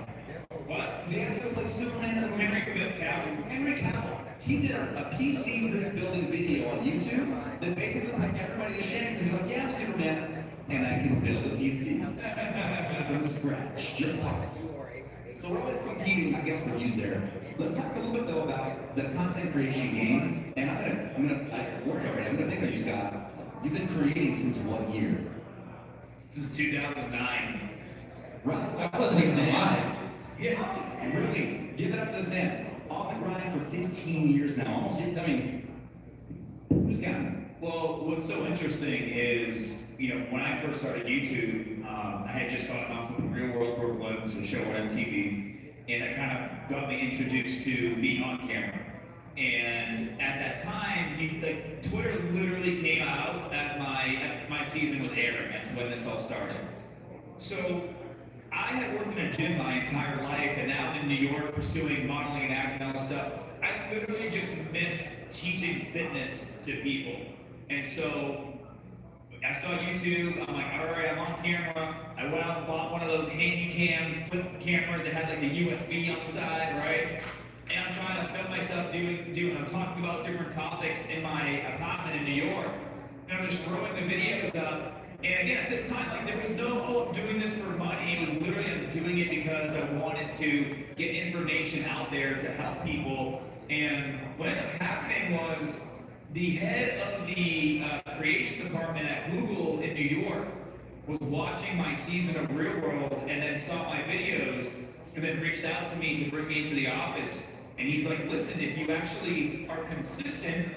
Speaker 10: What?
Speaker 12: Is the actor that plays Superman in the movie? Henry Cavill. He did a PC rig building video on YouTube that basically put everybody to shame because he's like, yeah, I'm Superman, and I can build a PC from scratch, just parts. So we're always competing, I guess, for views there. Let's talk a little bit though about the content creation game, and I worked already. I'm gonna pick on you, Scott. You've been creating since what year?
Speaker 10: Since 2009.
Speaker 12: Right.
Speaker 4: I wasn't even alive.
Speaker 12: Yeah, really. Give it up to this man. On the grind for 15 years now. Almost, I mean, who's counting?
Speaker 10: Well, what's so interesting is, when I first started YouTube, I had just gotten off of Real World Brooklyn, so show on MTV, and it kind of got me introduced to being on camera. And at that time, Twitter literally came out as my season was airing. That's when this all started. So I had worked in a gym my entire life, and now I'm in New York pursuing modeling and acting and all this stuff. I literally just missed teaching fitness to people. And so I saw YouTube, I'm like, all right, I'm on camera. I went out and bought one of those handy cam flip cameras that had like a USB on the side, right? And I'm trying to film myself I'm talking about different topics in my apartment in New York. And I'm just throwing the videos up. And again, at this time, there was no, I'm doing this for money. It was literally, I'm doing it because I wanted to get information out there to help people. And what ended up happening was the head of the creation department at Google in New York was watching my season of Real World and then saw my videos and then reached out to me to bring me into the office. And he's like, listen, if you actually are consistent,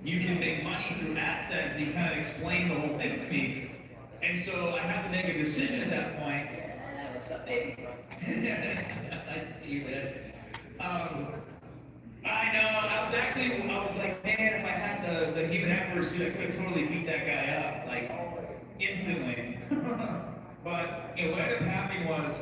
Speaker 10: you can make money through AdSense. And he kind of explained the whole thing to me. And so I had to make a decision at that point. What's up, baby? Nice to see you, man. I know, I was like, man, if I had the human Emperor suit, I could have totally beat that guy up, instantly. But, what ended up happening was,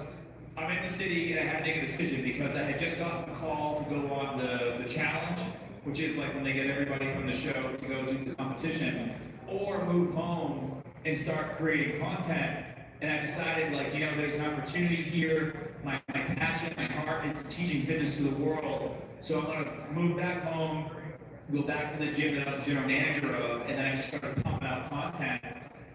Speaker 10: I'm in the city and I had to make a decision because I had just gotten a call to go on the challenge, which is like when they get everybody from the show to go do the competition, or move home and start creating content. And I decided, there's an opportunity here. My passion, my heart is teaching fitness to the world. So I'm gonna move back home, go back to the gym that I was general manager of, and then I just started pumping out content.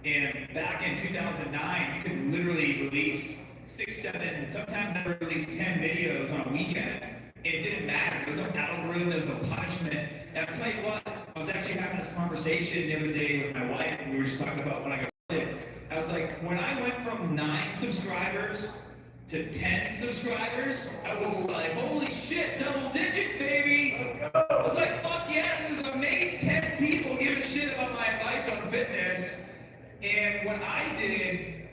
Speaker 10: And back in 2009, you could literally release 6, 7, sometimes I released 10 videos on a weekend.
Speaker 13: it didn't matter. There was no algorithm, there was no punishment. And I'll tell you what, I was actually having this conversation the other day with my wife, and we were just talking about when I got started. I was like, when I went from 9 subscribers to 10 subscribers, I was like, holy shit, double digits, baby! I was like, fuck yes, this is amazing. 10 people give a shit about my advice on fitness. And what I did,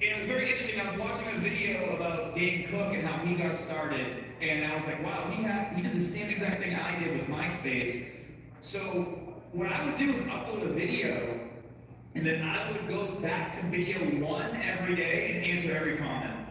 Speaker 13: and it was very interesting, I was watching a video about Dane Cook and how he got started, and I was like, wow, he did the same exact thing I did with MySpace. So what I would do is upload a video, and then I would go back to video 1 every day and answer every comment.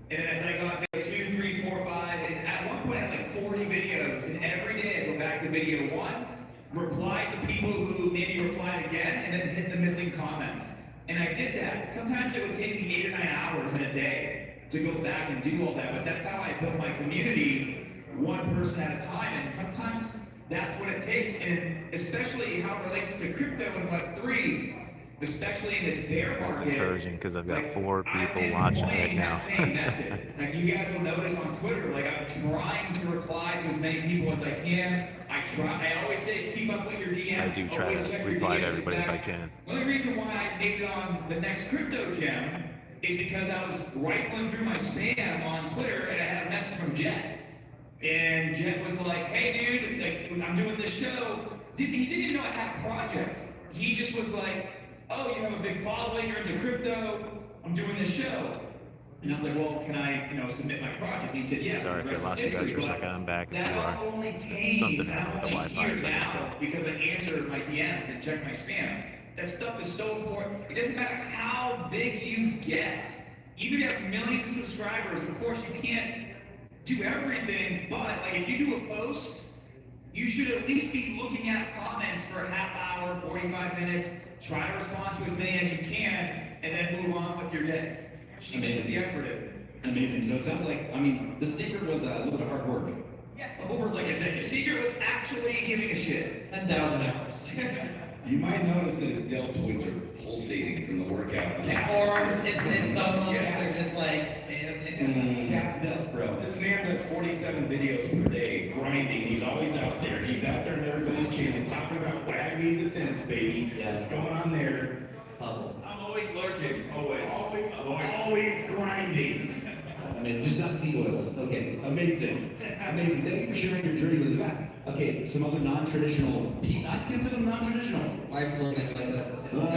Speaker 13: And as I got video 2, 3, 4, 5, and at one point I had like 40 videos, and every day I go back to video 1, reply to people who maybe replied again, and then hit the missing comments. And I did that. Sometimes it would take me 8 or 9 hours in a day to go back and do all that, but that's how I built my community, one person at a time, and sometimes that's what it takes, and especially how it relates to crypto and Web3, especially in this bear market.
Speaker 6: That's encouraging because I've got
Speaker 13: like,
Speaker 6: 4
Speaker 13: I've
Speaker 6: people
Speaker 13: been
Speaker 6: watching right
Speaker 13: employing
Speaker 6: now.
Speaker 13: that same method. Like you guys will notice on Twitter, like I'm trying to reply to as many people as I can. I always say keep up with your DMs.
Speaker 6: I do try
Speaker 13: always
Speaker 6: to
Speaker 13: check your
Speaker 6: reply to
Speaker 13: DMs.
Speaker 6: everybody
Speaker 13: In
Speaker 6: if I
Speaker 13: fact,
Speaker 6: can.
Speaker 13: the only reason why I made it on the next crypto gem is because I was rifling through my spam on Twitter and I had a message from Jet. And Jet was like, hey dude, like I'm doing this show. He didn't even know I had a project. He just was like, oh, you have a big following, you're into crypto, I'm doing this show. And I was like, well, can I, submit my project? And he said, yes.
Speaker 6: Sorry if I lost you guys for a second. I'm back if you
Speaker 13: That
Speaker 6: are.
Speaker 13: only came,
Speaker 6: Something happened with the
Speaker 13: only
Speaker 6: Wi-Fi a
Speaker 13: here
Speaker 6: second
Speaker 13: now
Speaker 6: ago.
Speaker 13: because I answered my DMs and checked my spam. That stuff is so important. It doesn't matter how big you get. Even if you have millions of subscribers, of course you can't do everything, but like if you do a post, you should at least be looking at comments for a half hour, 45 minutes, try to respond to as many as you can, and then move on with your day. She makes the effort in.
Speaker 12: Amazing. So it sounds like, the secret was a little bit of hard work.
Speaker 13: Yeah.
Speaker 12: Over like a decade.
Speaker 13: The secret was actually giving a shit.
Speaker 4: 10,000 hours.
Speaker 3: You might notice that his deltoids are pulsating from the workout.
Speaker 4: His arms, his thumb muscles are just like
Speaker 3: Cat delts, bro. This man does 47 videos per day, grinding. He's always out there. He's out there in everybody's channel talking about wag me defense, baby.
Speaker 12: Yeah.
Speaker 3: What's going on there?
Speaker 12: Hustle.
Speaker 13: I'm always lurking. Always.
Speaker 3: Always grinding.
Speaker 12: It's just not sea oils. Okay, amazing. Amazing. Thank you for sharing your journey with us. Okay, some other non-traditional, I consider them non-traditional.
Speaker 4: Why is it looking like that?
Speaker 12: Well,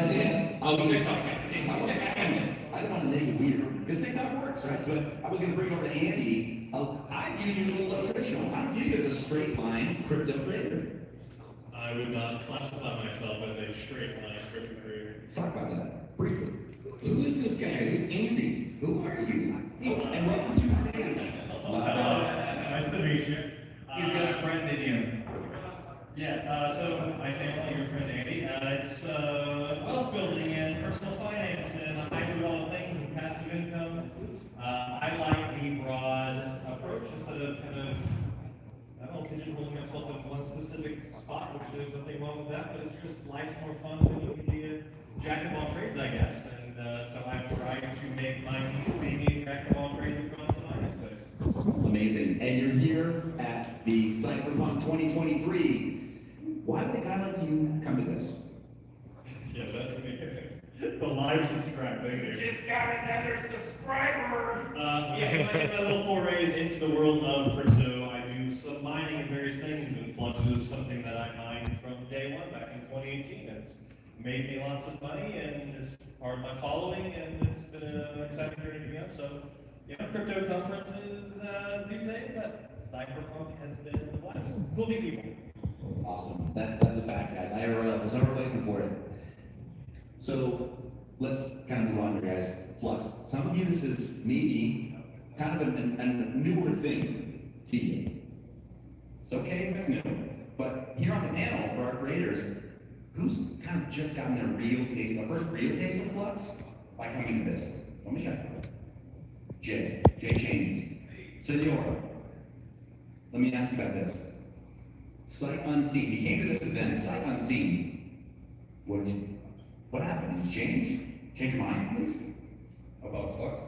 Speaker 3: Oh, TikTok.
Speaker 12: I don't want to make it weird, because TikTok works, right? But I was going to bring it over to Andy. I view you as a little less traditional. I don't view you as a straight line crypto creator.
Speaker 14: I would not classify myself as a straight line crypto creator.
Speaker 12: Let's talk about that briefly. Who is this guy? Who's Andy? Who are you? And welcome to the stage.
Speaker 14: Nice to meet you.
Speaker 13: He's got a friend in you.
Speaker 14: So my channel, your friend Andy, it's wealth building and personal finance, and I do a lot of things in passive income. I like the broad approach instead of I don't know, pigeonholing myself in one specific spot, which there's nothing wrong with that, but it's just life's more fun when you can be a jack of all trades, I guess. And so I try to make my niche being a jack of all trades across the finance space.
Speaker 12: Amazing. And you're here at the CypherPunk 2023. Why would a guy like you come to this?
Speaker 14: Yes, that's me. The live subscribe, thank you.
Speaker 1: Just got another subscriber.
Speaker 14: My little forays into the world of crypto. I do some mining and various things, and Flux is something that I mined from day one back in 2018. It's made me lots of money, and it's part of my following, and it's been an exciting journey to be on. So, crypto conference is a new thing, but CypherPunk has been the blast. Cool meet people.
Speaker 12: Awesome. That's a fact, guys. There's no replacement for it. So let's kind of move on here, guys. Flux. Some of you, this is maybe kind of a newer thing to you. It's okay if it's new. But here on the panel, for our creators, who's kind of just gotten their first real taste of Flux by coming to this? Let me check. Jay Chains. Senor, let me ask you about this. Sight unseen. He came to this event, sight unseen. What happened? Did you change your mind, at least?
Speaker 3: About Flux?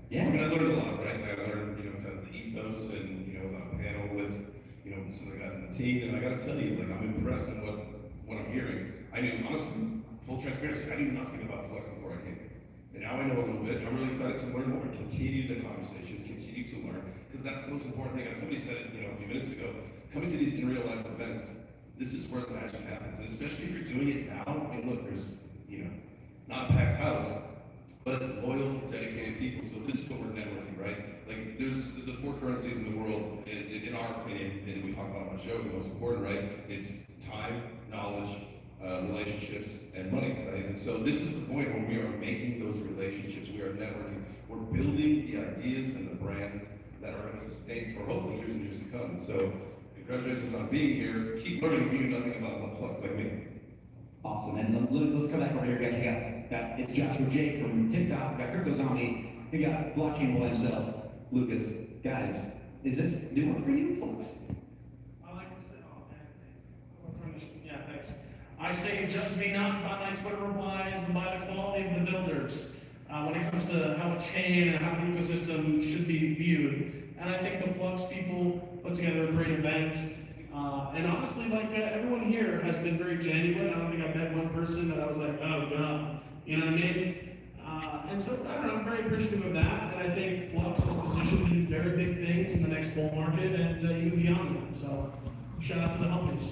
Speaker 12: Yeah.
Speaker 3: I learned a lot, right? I learned, kind of the ethos and, was on a panel with you know, some of the guys on the team, and I gotta tell you, like, I'm impressed in what I'm hearing. I knew, honestly, full transparency, I knew nothing about Flex before I came here. And now I know a little bit, and I'm really excited to learn more and continue the conversations, continue to learn, because that's the most important thing. As somebody said it, you know, a few minutes ago, coming to these in real life events, this is where the magic happens. And especially if you're doing it now, I mean, look, there's, you know, not a packed house, but it's loyal, dedicated people. So this is what we're networking, right? Like, there's the four currencies in the world, in our opinion, and we talk about on our show, the most important, right? It's time, knowledge, relationships, and money, right? And so this is the point where we are making those relationships, we are networking, we're building the ideas and the brands that are going to sustain for hopefully years and years to come. And so congratulations on being here. Keep learning if you know nothing about Flux like me.
Speaker 12: Awesome, and let's come back over here, guys. We got it's Joshua J from TikTok, we got Crypto Zombie, we got Blockchain Boy himself, Lucas. Guys, is this new one for you, folks?
Speaker 10: I like to say, yeah, thanks. I say, judge me not by my Twitter replies, but by the quality of the builders. When it comes to how a chain and how an ecosystem should be viewed. And I think the Flux people put together a great event. And honestly, like everyone here has been very genuine. I don't think I've met one person that I was like, oh god, you know what I mean? And so I don't know, I'm very appreciative of that. And I think Flux is positioned to do very big things in the next bull market and even beyond that. So shout out to the homies.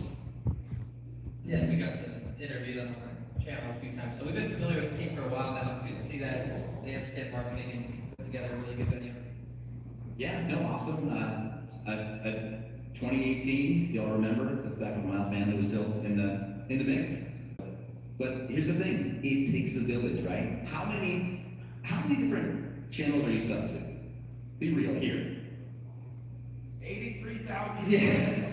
Speaker 15: Yeah, we got to interview them on our channel a few times. So we've been familiar with the team for a while now. It's good to see that they understand marketing and can put together a really good venue.
Speaker 12: Yeah, no, awesome. 2018, if y'all remember, that's back when Miles Manley was still in the mix. But here's the thing, it takes a village, right? How many different channels are you sub to? Be real here.
Speaker 5: 83,000.
Speaker 15: Yeah.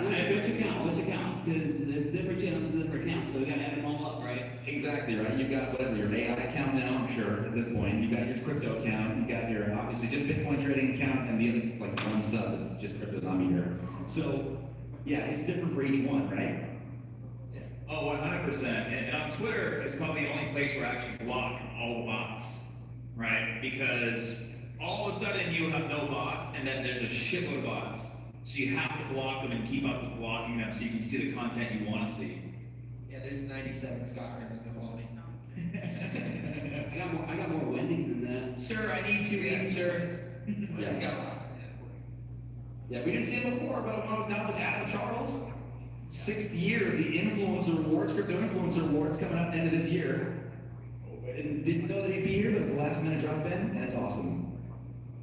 Speaker 4: What's your count? Because it's different channels, different accounts, so we gotta add them all up, right?
Speaker 12: Exactly, right? You've got whatever, your AI account now, I'm sure, at this point. You've got your crypto account, you've got your, obviously, just Bitcoin trading account, and the other, it's like one sub, it's just Crypto Zombie here. So, yeah, it's different for each one, right?
Speaker 13: Oh, 100%. And on Twitter is probably the only place where I actually block all the bots, right? Because all of a sudden you have no bots, and then there's a shitload of bots. So you have to block them and keep up with blocking them so you can see the content you want to see.
Speaker 15: Yeah, there's 97 Scott Herman's gonna follow me.
Speaker 4: I got more Wendy's than that.
Speaker 13: Sir, I need to eat, sir.
Speaker 12: Yeah, we didn't see him before, but when I was now with Adam Charles, 6th year of the Influencer Awards, Crypto Influencer Awards coming up end of this year. And didn't know that he'd be here, but it's the last minute drop in, and it's awesome.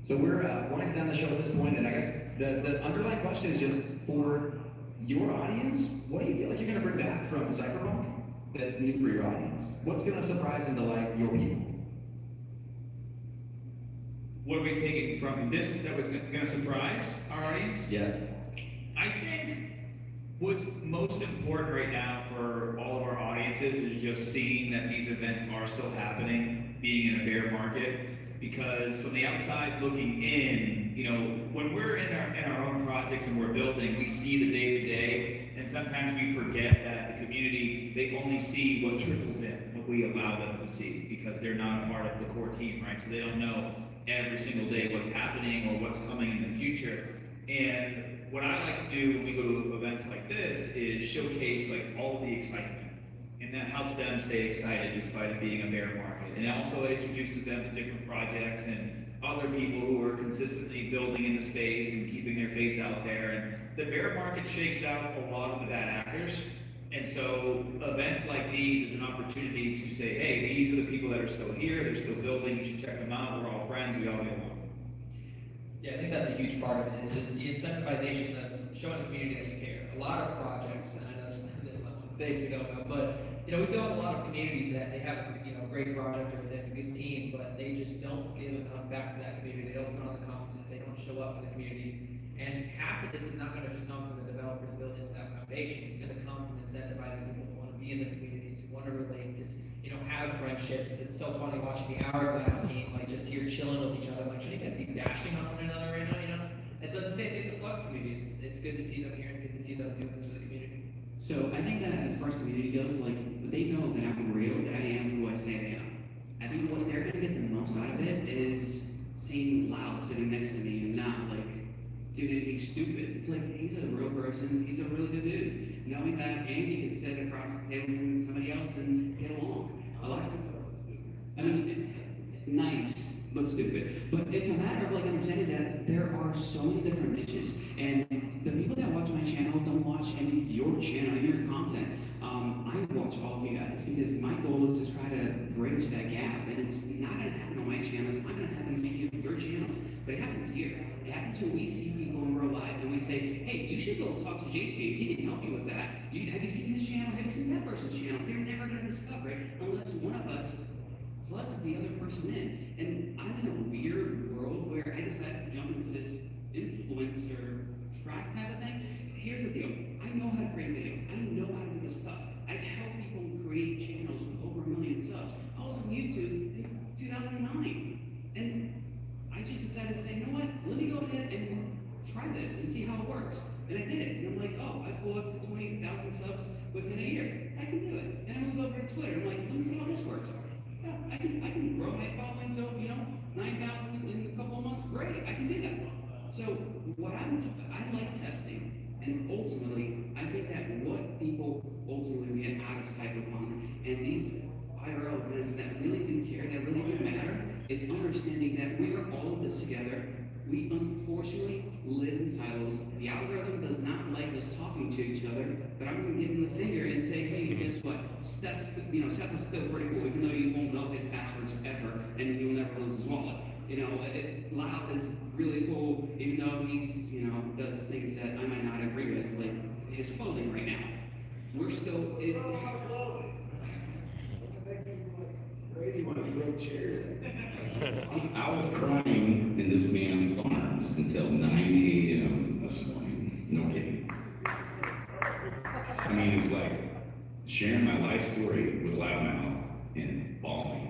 Speaker 12: So we're winding down the show at this point, and I guess the underlying question is just for your audience, what do you feel like you're going to bring back from CypherPunk that's new for your audience? What's going to surprise and delight your people?
Speaker 13: What are we taking from this that was going to surprise our audience?
Speaker 12: Yes.
Speaker 13: I think what's most important right now for all of our audiences is just seeing that these events are still happening, being in a bear market. Because from the outside looking in, you know, when we're in our own projects and we're building, we see the day-to-day, and sometimes we forget that the community, they only see what trickles in, what we allow them to see, because they're not a part of the core team, right? So they don't know every single day what's happening or what's coming in the future. And what I like to do when we go to events like this is showcase like all the excitement. And that helps them stay excited despite it being a bear market. And it also introduces them to different projects and other people who are consistently building in the space and keeping their face out there. And the bear market shakes out a lot of the bad actors. And so events like these is an opportunity to say, hey, these are the people that are still here, they're still building, you should check them out, we're all friends, we all get along.
Speaker 15: Yeah, I think that's a huge part of it. It's just the incentivization of showing the community that you care. A lot of projects, and I know there's someone on stage we don't know, but you know, we deal with a lot of communities that they have a great project or they have a good team, but they just don't give enough back to that community. They don't put on the conferences, they don't show up for the community. And half of this is not going to just come from the developers building that foundation. It's going to come from incentivizing people to want to be in the community, to want to relate, to have friendships. It's so funny watching the Hourglass team like just here chilling with each other. Like, should you guys be dashing on one another right now? And so it's the same thing with the Flux community. It's good to see them here and good to see them doing this for the community.
Speaker 4: So I think that as far as community goes, like they know that I'm real, that I am who I say I am. I think what they're gonna get the most out of it is seeing Loud sitting next to me and not like, dude, and he's stupid. It's like, he's a real person, he's a really good dude. Knowing that Andy could sit across the table from somebody else and get along. A lot of people, I mean, nice, but stupid. But it's a matter of like understanding that there are so many different niches, and the people that watch my channel don't watch any of your channel, your content. I watch all of you guys because my goal is to try to bridge that gap, and it's not gonna happen on my channel, it's not gonna happen on any of your channels, but it happens here. It happens when we see people in real life and we say, hey, you should go talk to JJ, he can help you with that. Have you seen this channel? Have you seen that person's channel? They're never gonna discover it unless one of us plugs the other person in. And I'm in a weird world where I decided to jump into this influencer track type of thing. Here's the deal. I know how to create video. I know how to do this stuff. I've helped people create channels with over 1 million subs. I was on YouTube in 2009. And I just decided to say, you know what? Let me go ahead and try this and see how it works. And I did it. And I'm like, oh, I pulled up to 20,000 subs within a year. I can do it. And I moved over to Twitter. I'm like, let me see how this works. Yeah, I can grow my following to, 9,000 in a couple of months. Great, I can do that. So I like testing, and ultimately, I think that what people ultimately get out of CypherPunk and these IRL events that really do care, that really do matter, is understanding that we are all in this together. We unfortunately live in silos. The algorithm does not like us talking to each other, but I'm going to give him the finger and say, hey, guess what? Seth is still pretty cool, even though you won't know his passwords ever, and you'll never lose his wallet. Loud is really cool, even though he's, does things that I might not agree with, like his clothing right now. We're still.
Speaker 16: I was crying in this man's arms until 9 a.m. this morning. No kidding. I mean, it's like sharing my life story with Loudmouth and bawling.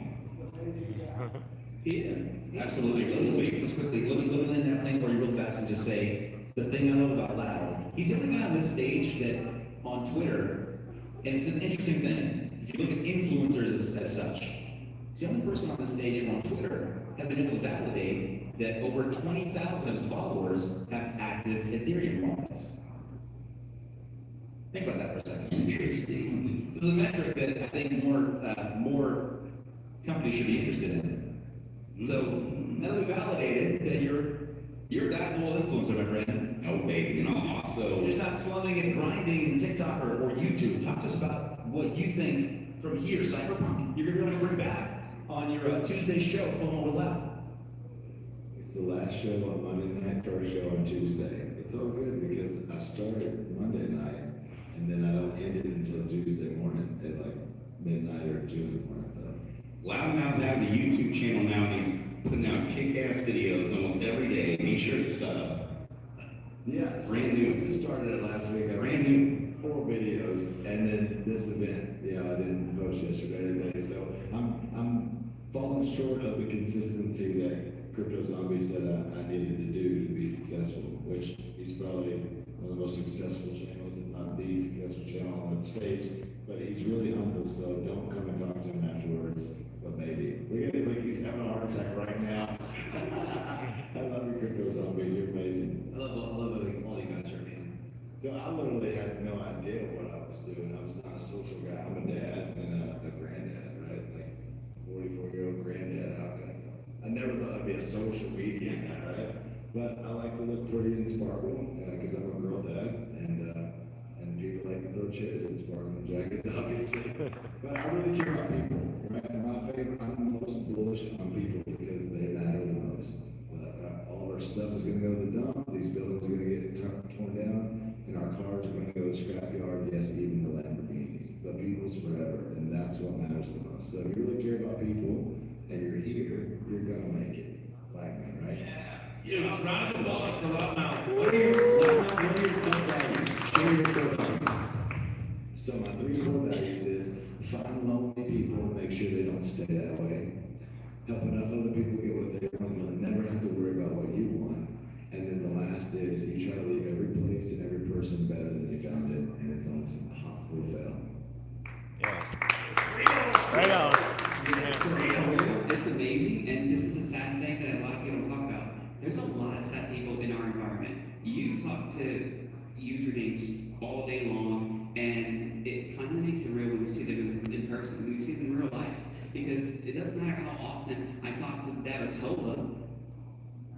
Speaker 7: Yeah, absolutely. Literally, just quickly, let me land that plane for you real fast and just say the thing I love about Loud. He's the only guy on this stage that on Twitter, and it's an interesting thing. If you look at influencers as such, he's the only person on this stage who on Twitter has been able to validate that over 20,000 of his followers have active Ethereum wallets. Think about that for a second. Interesting. This is a metric that I think more companies should be interested in. So now that we validated that you're that cool influencer, my friend.
Speaker 16: Oh baby, and I'm also
Speaker 7: you're just not slumming and grinding in TikTok or YouTube. Talk to us about what you think from here, CypherPunk. You're gonna be able to bring back on your Tuesday show, FOMO with Loud.
Speaker 17: It's the last show on Monday night, first show on Tuesday. It's all good because I started Monday night and then I don't end it until Tuesday morning at like midnight or 2 in the morning.
Speaker 16: Loudmouth has a YouTube channel now, and he's putting out kick-ass videos almost every day. Make sure it's
Speaker 17: yeah, so
Speaker 16: brand new.
Speaker 17: We started it last week. I
Speaker 16: Brand new.
Speaker 17: 4 videos, and then this event. I didn't post yesterday today, so I'm falling short of the consistency that Crypto Zombie said I needed to do to be successful. Which he's probably one of the most successful channels, if not the successful channel on the stage. But he's really humble, so don't come and talk to him afterwards. But maybe. Look, he's having a heart attack right now. I love you, Crypto Zombie. You're amazing.
Speaker 7: I love all you guys are amazing.
Speaker 17: So I literally had no idea what I was doing. I was not a social guy. I'm a dad and a granddad, right? Like 44-year-old granddad. I never thought I'd be a social media guy, right? But I like to look pretty and sparkle because I'm a girl dad, and people like to throw chairs and sparkling jackets, obviously. But I really care about people, right? And I'm the most bullish on people because they matter the most. All our stuff is going to go to the dump. These buildings are going to get torn down, and our cars are going to go to the scrapyard. Yes, even the Lamborghinis. But people's forever, and that's what matters the most. So if you really care about people and you're here, you're going to make it. Like me, right?
Speaker 10: Yeah, round of applause for Loudmouth.
Speaker 17: What are your core values? Share your core values. So my 3 core values is find lonely people and make sure they don't stay that way. Help enough other people get what they want. You'll never have to worry about what you want. And then the last is you try to leave every place and every person better than you found it, and it's almost impossible to fail.
Speaker 6: Yeah. Right on.
Speaker 4: It's amazing, and this is the sad thing that a lot of people don't talk about. There's a lot of sad people in our you talk to usernames all day long, and it finally makes it real when you see them in person, when you see them in real life. Because it doesn't matter how often I talk to Davitola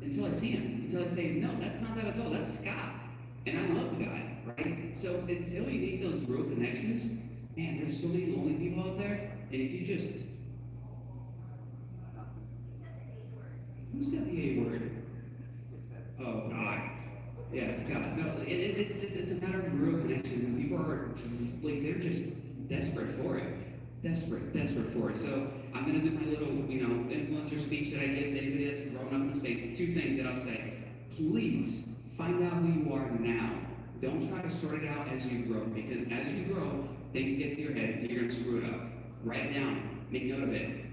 Speaker 4: until I see him, until I say, no, that's not Davitola, that's Scott. And I love the guy, right? So until you make those real connections, man, there's so many lonely people out there, and if you just, who said the A word? Oh, God. Yeah, Scott. No, it's a matter of real connections, and people are, like, they're just desperate for it. Desperate for it. So I'm gonna do my little, influencer speech that I give to anybody that's grown up in the space. Two things that I'll say. Please find out who you are now. Don't try to sort it out as you grow, because as you grow, things get to your head and you're gonna screw it up. Write it down. Make note of it.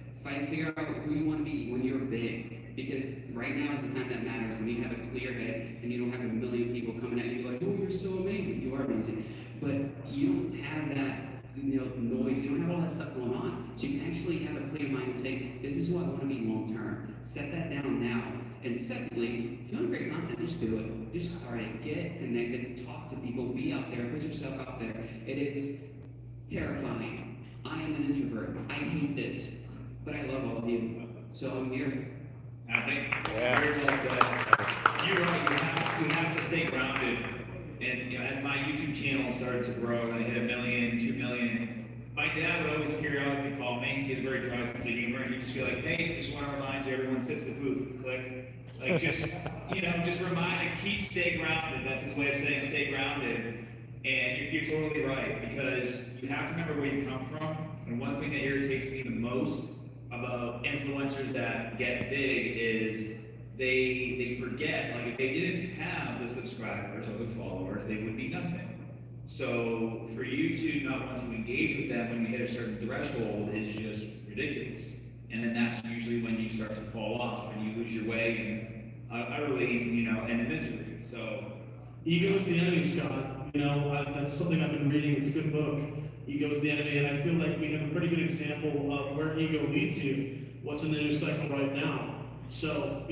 Speaker 4: Figure out who you want to be when you're big. Because right now is the time that matters, when you have a clear head and you don't have a million people coming at you like, oh, you're so amazing. You are amazing. But you don't have that noise, you don't have all that stuff going on. So you can actually have a clear mind and say, this is who I want to be long term. Set that down now. And secondly, if you want great content, just do it. Just start it. Get connected, talk to people, be out there, put yourself out there. It is terrifying. I am an introvert. I hate this. But I love all of you. So I'm here.
Speaker 10: I think very well said. You're right. You have to stay grounded. And as my YouTube channel started to grow and I hit 1 million, 2 million, my dad would always periodically call me. He's a very dry sense of humor. He'd just be like, "Hey, just want to remind you, everyone sits the poop." Click. Like just just remind and stay grounded. That's his way of saying stay grounded. And you're totally right, because you have to remember where you come from. And one thing that irritates me the most about influencers that get big is they forget, like if they didn't have the subscribers or the followers, they would be nothing. So for you to not want to engage with them when you hit a certain threshold is just ridiculous. And then that's usually when you start to fall off and you lose your way and utterly, end in misery. So
Speaker 18: ego is the enemy, Scott. That's something I've been reading. It's a good book. Ego is the enemy, and I feel like we have a pretty good example of where ego leads you. What's in the news cycle right now? So,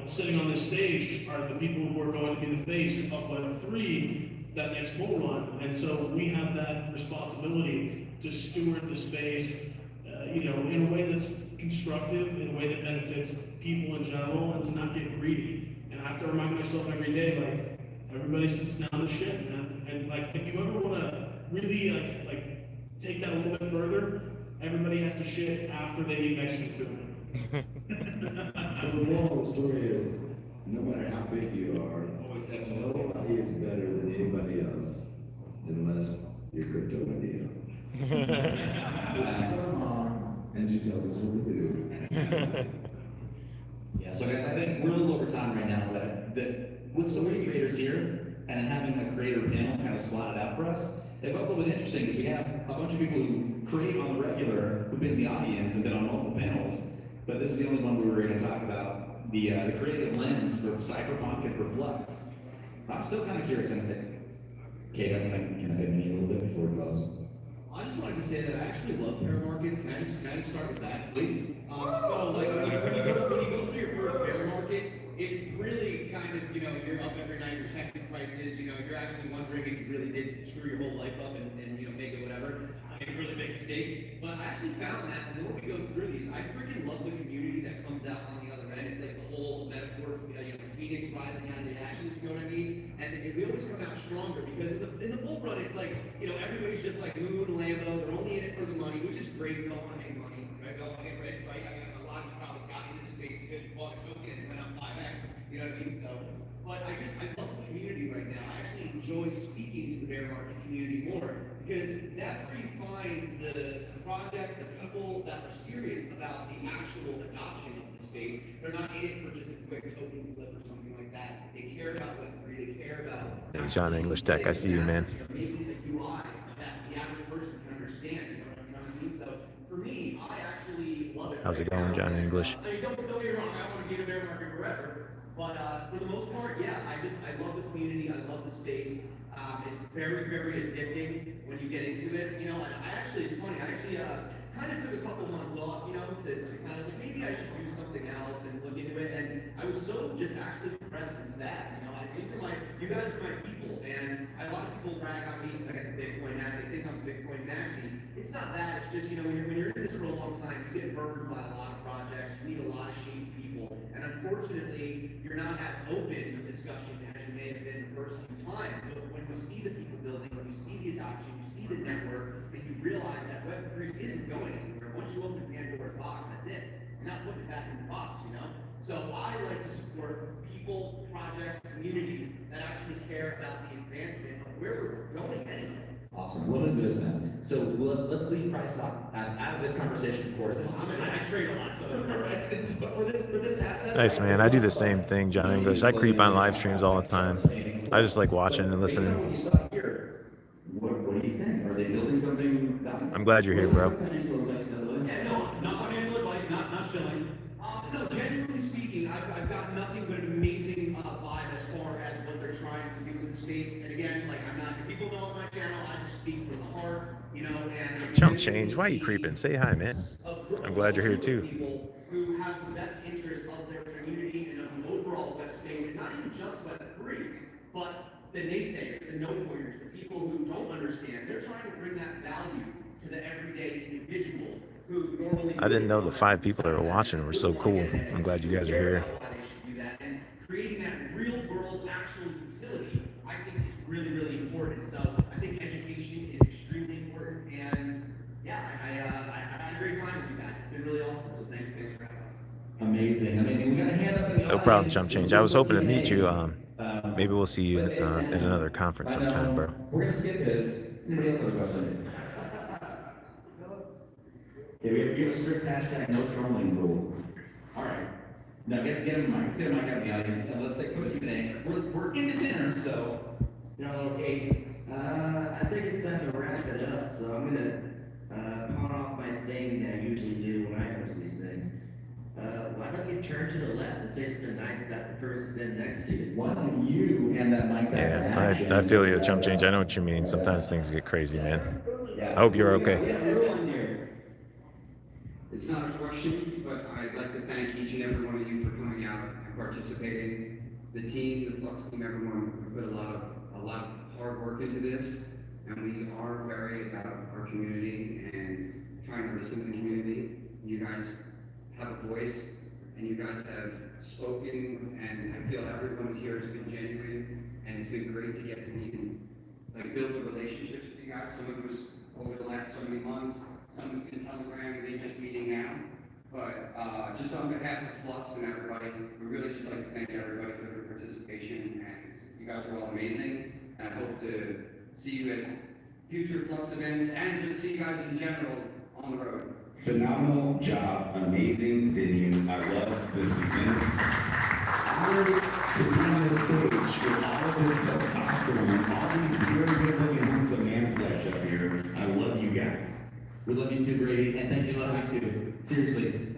Speaker 18: sitting on this stage are the people who are going to be the face of Web3 that next bull run. And so we have that responsibility to steward the space, in a way that's constructive, in a way that benefits people in general, and to not get greedy. And I have to remind myself every day, like, everybody sits down to shit, man. And like, if you ever want to really like take that a little bit further, everybody has to shit after they eat Mexican food.
Speaker 17: So the moral of the story is, no matter how big you are, nobody is better than anybody else unless you're crypto India. Come on. And she tells us what to do.
Speaker 7: Yeah, so guys, I think we're a little over time right now, that with so many creators here, and having a creator panel kind of slotted out for us, it felt a little bit interesting because we have a bunch of people who create on the regular, who've been in the audience and been on multiple panels, but this is the only one we were going to talk about, the creative lens for CypherPunk and for Flux. I'm still kind of curious, Kate, can I dig in a little bit before we close?
Speaker 19: I just wanted to say that I actually love bear markets. Can I just start with that?
Speaker 7: Please.
Speaker 19: So like when you go through your first bear market, it's really kind of, you're up every night, you're checking prices, you're actually wondering if you really did screw your whole life up and make it whatever. Make a really big mistake. But I actually found that the more we go through these, I freaking love the community that comes out on the other end. It's like the whole metaphor, Phoenix rising out of the ashes, you know what I mean? And we always come out stronger because in the bull run, it's like, everybody's just like Moon, Lambo, they're only in it for the money, which is great. We all want to make money, right? We all want to get rich, right? I mean, a lot of you probably got into the space because you bought a token and it went up 5x, you know what I mean? So, but I love the community right now. I actually enjoy speaking to the bear market community more because that's where you find the projects, the people that are serious about the actual adoption of the space. They're not in it for just a quick token flip or something like that. They care about Web3, they care about...
Speaker 6: Hey, John English Tech, I see you, man.
Speaker 19: Maybe the UI that the average person can understand, you know what I mean? So for me, I actually love it.
Speaker 6: How's it going, John English?
Speaker 19: I mean, don't get me wrong, I don't want to be in a bear market forever. But for the most part, yeah, I love the community, I love the space. It's very, very addicting when you get into it, and it's funny, I actually kind of took a couple months off, you know, to kind of like, maybe I should do something else and look into it. And I was so just actually depressed and sad, you know. You guys are my people, and a lot of people brag on me because I got the Bitcoin hat. They think I'm Bitcoin maxi. It's not that. It's just, you know, when you're in this for a long time, you get burned by a lot of projects. You meet a lot of shady people, and unfortunately, you're not as open to discussion as you may have been the first few times. But when you see the people building, when you see the adoption, you see the network, and you realize that Web3 isn't going anywhere. Once you open Pandora's box, that's it. You're not putting it back in the box, you know? So I like to support people, projects, communities that actually care about the advancement of where we're going anyway.
Speaker 7: Awesome. We'll do this then. So let's leave price talk out of this conversation, of course.
Speaker 19: I trade a lot, so.
Speaker 7: But for this asset,
Speaker 6: Nice, man. I do the same thing, John English. I creep on live streams all the time. I just like watching and listening.
Speaker 7: What you saw here, what do you think? Are they building something?
Speaker 6: I'm glad you're here, bro.
Speaker 19: Yeah, no, not financial advice, not shilling. No, genuinely speaking, I've got nothing but an amazing vibe as far as what they're trying to do in the space. And again, like people know on my channel, I just speak from the heart, you know, and
Speaker 6: Chump change. Why are you creeping? Say hi, man. I'm glad you're here too.
Speaker 19: People who have the best interest of their community and of the overall web space, and not even just Web3, but the naysayers, the no-pointers, the people who don't understand. They're trying to bring that value to the everyday individual who normally.
Speaker 6: I didn't know the 5 people that were watching were so cool. I'm glad you guys are here.
Speaker 19: And creating that real-world actual utility, I think is really, really important. So I think education is extremely important. And yeah, I had a great time with you guys. It's been really awesome. So thanks for having me.
Speaker 7: Amazing. We got a hand up in the
Speaker 6: No problem, Chump change. I was hoping to meet you. Maybe we'll see you at another conference sometime, bro.
Speaker 7: We're gonna skip this. Anybody else have a question? Okay, we have a strict hashtag no trolling rule. All right. Now get a mic. Let's get a mic out in the audience. And let's take what you're saying. We're in the dinner, so okay.
Speaker 20: I think it's time to wrap it up. So I'm gonna pawn off my thing that I usually do when I host these things. Why don't you turn to the left and say something nice about the person standing next to you?
Speaker 7: Why don't you hand that mic back?
Speaker 6: Yeah, I feel you, Chump change. I know what you mean. Sometimes things get crazy, man. I hope you're okay.
Speaker 21: It's not a question, but I'd like to thank each and every one of you for coming out and participating. The team, the Flux team, everyone, we put a lot of hard work into this, and we are very about our community and trying to listen to the community. You guys have a voice, and you guys have spoken, and I feel everyone here has been genuine, and it's been great to get to meet and build the relationships with you guys. Some of it was over the last so many months. Some has been Telegram, and they're just meeting now. But just on behalf of Flux and everybody, we really just like to thank everybody for their participation. And you guys are all amazing. And I hope to see you at future Flux events and just see you guys in general on the road.
Speaker 16: Phenomenal job, amazing venue. I love this event. Honored to be on this stage with all of this testosterone, all these very good-looking hunks of man flesh up here. I love you guys.
Speaker 7: We love you too, Brady, and thank you, Scott, too. Seriously,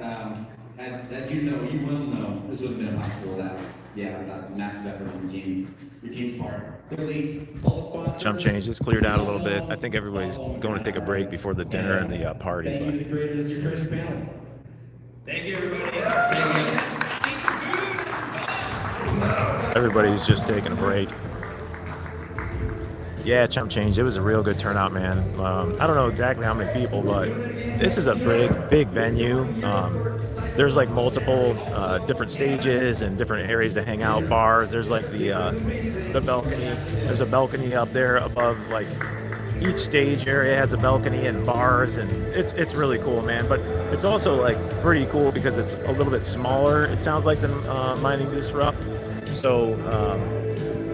Speaker 7: as you know, you will know, this would have been impossible without, massive effort from your team's part. Clearly, all the sponsors.
Speaker 6: Chump change. It's cleared out a little bit. I think everybody's going to take a break before the dinner and the party.
Speaker 7: Thank you to the creators, your creative panel.
Speaker 13: Thank you, everybody.
Speaker 6: Everybody's just taking a break. Yeah, Chump change. It was a real good turnout, man. I don't know exactly how many people, but this is a big venue. There's like multiple different stages and different areas to hang out, bars. There's like the balcony. There's a balcony up there above, like each stage area has a balcony and bars, and it's really cool, man. But it's also like pretty cool because it's a little bit smaller, it sounds like, than Mining Disrupt. So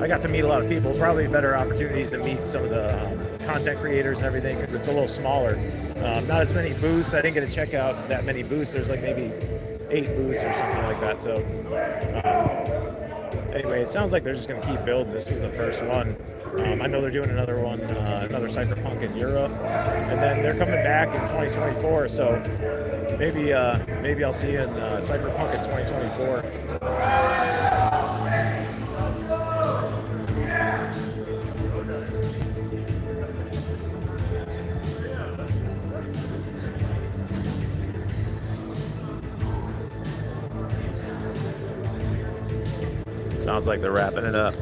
Speaker 6: I got to meet a lot of people, probably better opportunities to meet some of the content creators and everything because it's a little smaller. Not as many booths. I didn't get to check out that many booths. There's like maybe 8 booths or something like that. So anyway, it sounds like they're just going to keep building. This was the first one. I know they're doing another one, another CypherPunk in Europe, and then they're coming back in 2024. So maybe I'll see you in CypherPunk in 2024. Sounds like they're wrapping it up.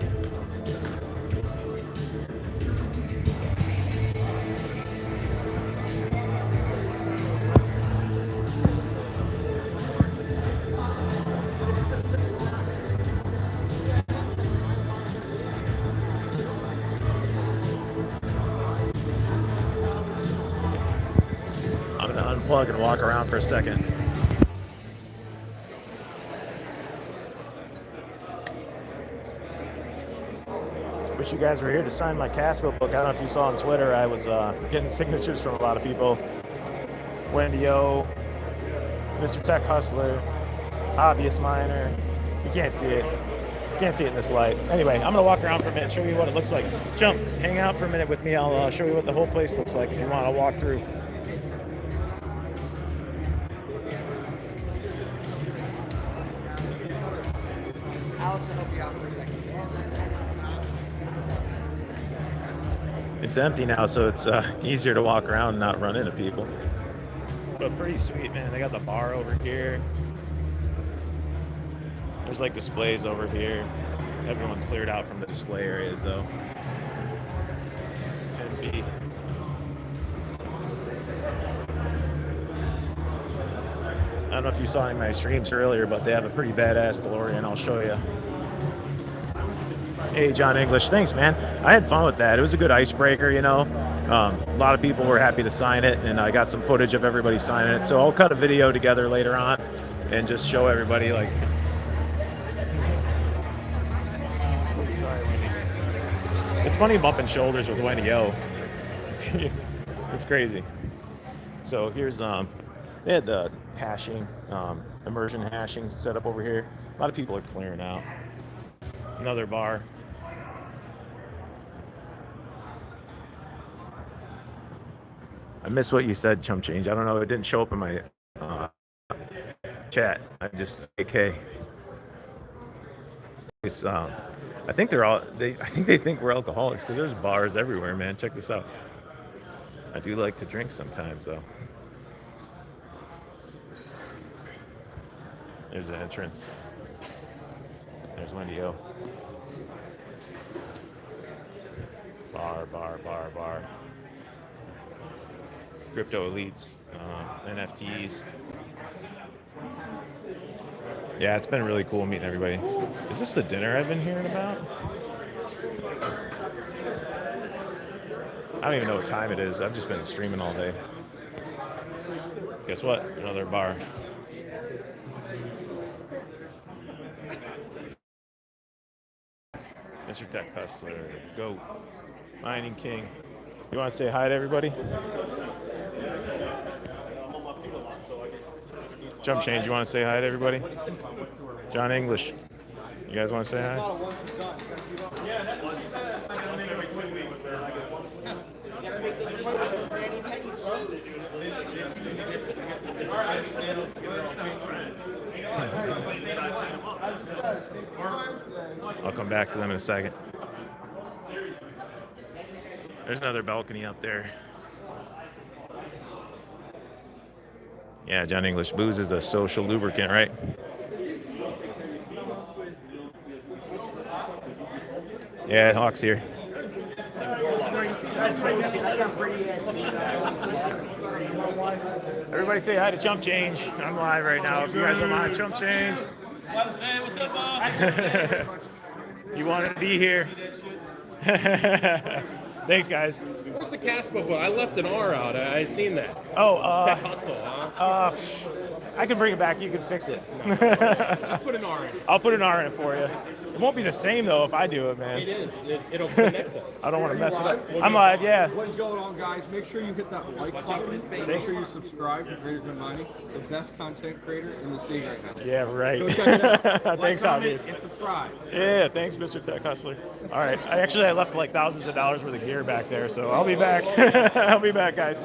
Speaker 6: I'm gonna unplug and walk around for a second. Wish you guys were here to sign my Caspo book. I don't know if you saw on Twitter, I was getting signatures from a lot of people. Wendy O, Mr. Tech Hustler, Hobbyist Miner. You can't see it. You can't see it in this light. Anyway, I'm gonna walk around for a minute, show you what it looks like. Jump, hang out for a minute with me. I'll show you what the whole place looks like. If you want, I'll walk through.
Speaker 1: Alex, I'll help you out for a second.
Speaker 6: It's empty now, so it's easier to walk around and not run into people. But pretty sweet, man. They got the bar over here. There's like displays over here. Everyone's cleared out from the display areas, though. 10B. I don't know if you saw any of my streams earlier, but they have a pretty badass DeLorean. I'll show you. Hey, John English. Thanks, man. I had fun with that. It was a good icebreaker, you know. A lot of people were happy to sign it, and I got some footage of everybody signing it. So I'll cut a video together later on and just show everybody, like... It's funny bumping shoulders with Wendy O. It's crazy. So here's, they had the hashing, immersion hashing set up over here. A lot of people are clearing out. Another bar. I missed what you said, Chump Change. I don't know. It didn't show up in my chat. I just AK. It's, I think they're all. I think they think we're alcoholics because there's bars everywhere, man. Check this out. I do like to drink sometimes, though. There's the entrance. There's Wendy O. Bar. Crypto elites, NFTs. Yeah, it's been really cool meeting everybody. Is this the dinner I've been hearing about? I don't even know what time it is. I've just been streaming all day. Guess what? Another bar. Mr. Tech Hustler, GOAT, Mining King. You want to say hi to everybody? Jump Change, you want to say hi to everybody? John English, you guys want to say hi? I'll come back to them in a second. There's another balcony up there. Yeah, John English, booze is a social lubricant, right? Yeah, Hawk's here. Everybody say hi to Chump Change. I'm live right now. If you guys don't mind, Chump Change.
Speaker 10: Hey, what's up, boss?
Speaker 6: You wanted to be here. Thanks, guys.
Speaker 8: Where's the Caspo book? I left an R out. I seen that.
Speaker 6: Oh,
Speaker 8: Tech Hustle, huh?
Speaker 6: I can bring it back. You can fix it.
Speaker 8: Just put an R in it.
Speaker 6: I'll put an R in it for you. It won't be the same, though, if I do it, man.
Speaker 8: It is. It'll connect us.
Speaker 6: I don't want to mess it up. I'm live, yeah.
Speaker 22: What is going on, guys? Make sure you hit that like button. Make sure you subscribe to Creators Been Mining, the best content creator in the city right now.
Speaker 6: Yeah, right.
Speaker 22: Go check it out.
Speaker 6: Thanks,
Speaker 22: comment,
Speaker 6: Hobbyist.
Speaker 22: and subscribe.
Speaker 6: Yeah, thanks, Mr. Tech Hustler. All right. I left like thousands of dollars worth of gear back there, so I'll be back. I'll be back, guys.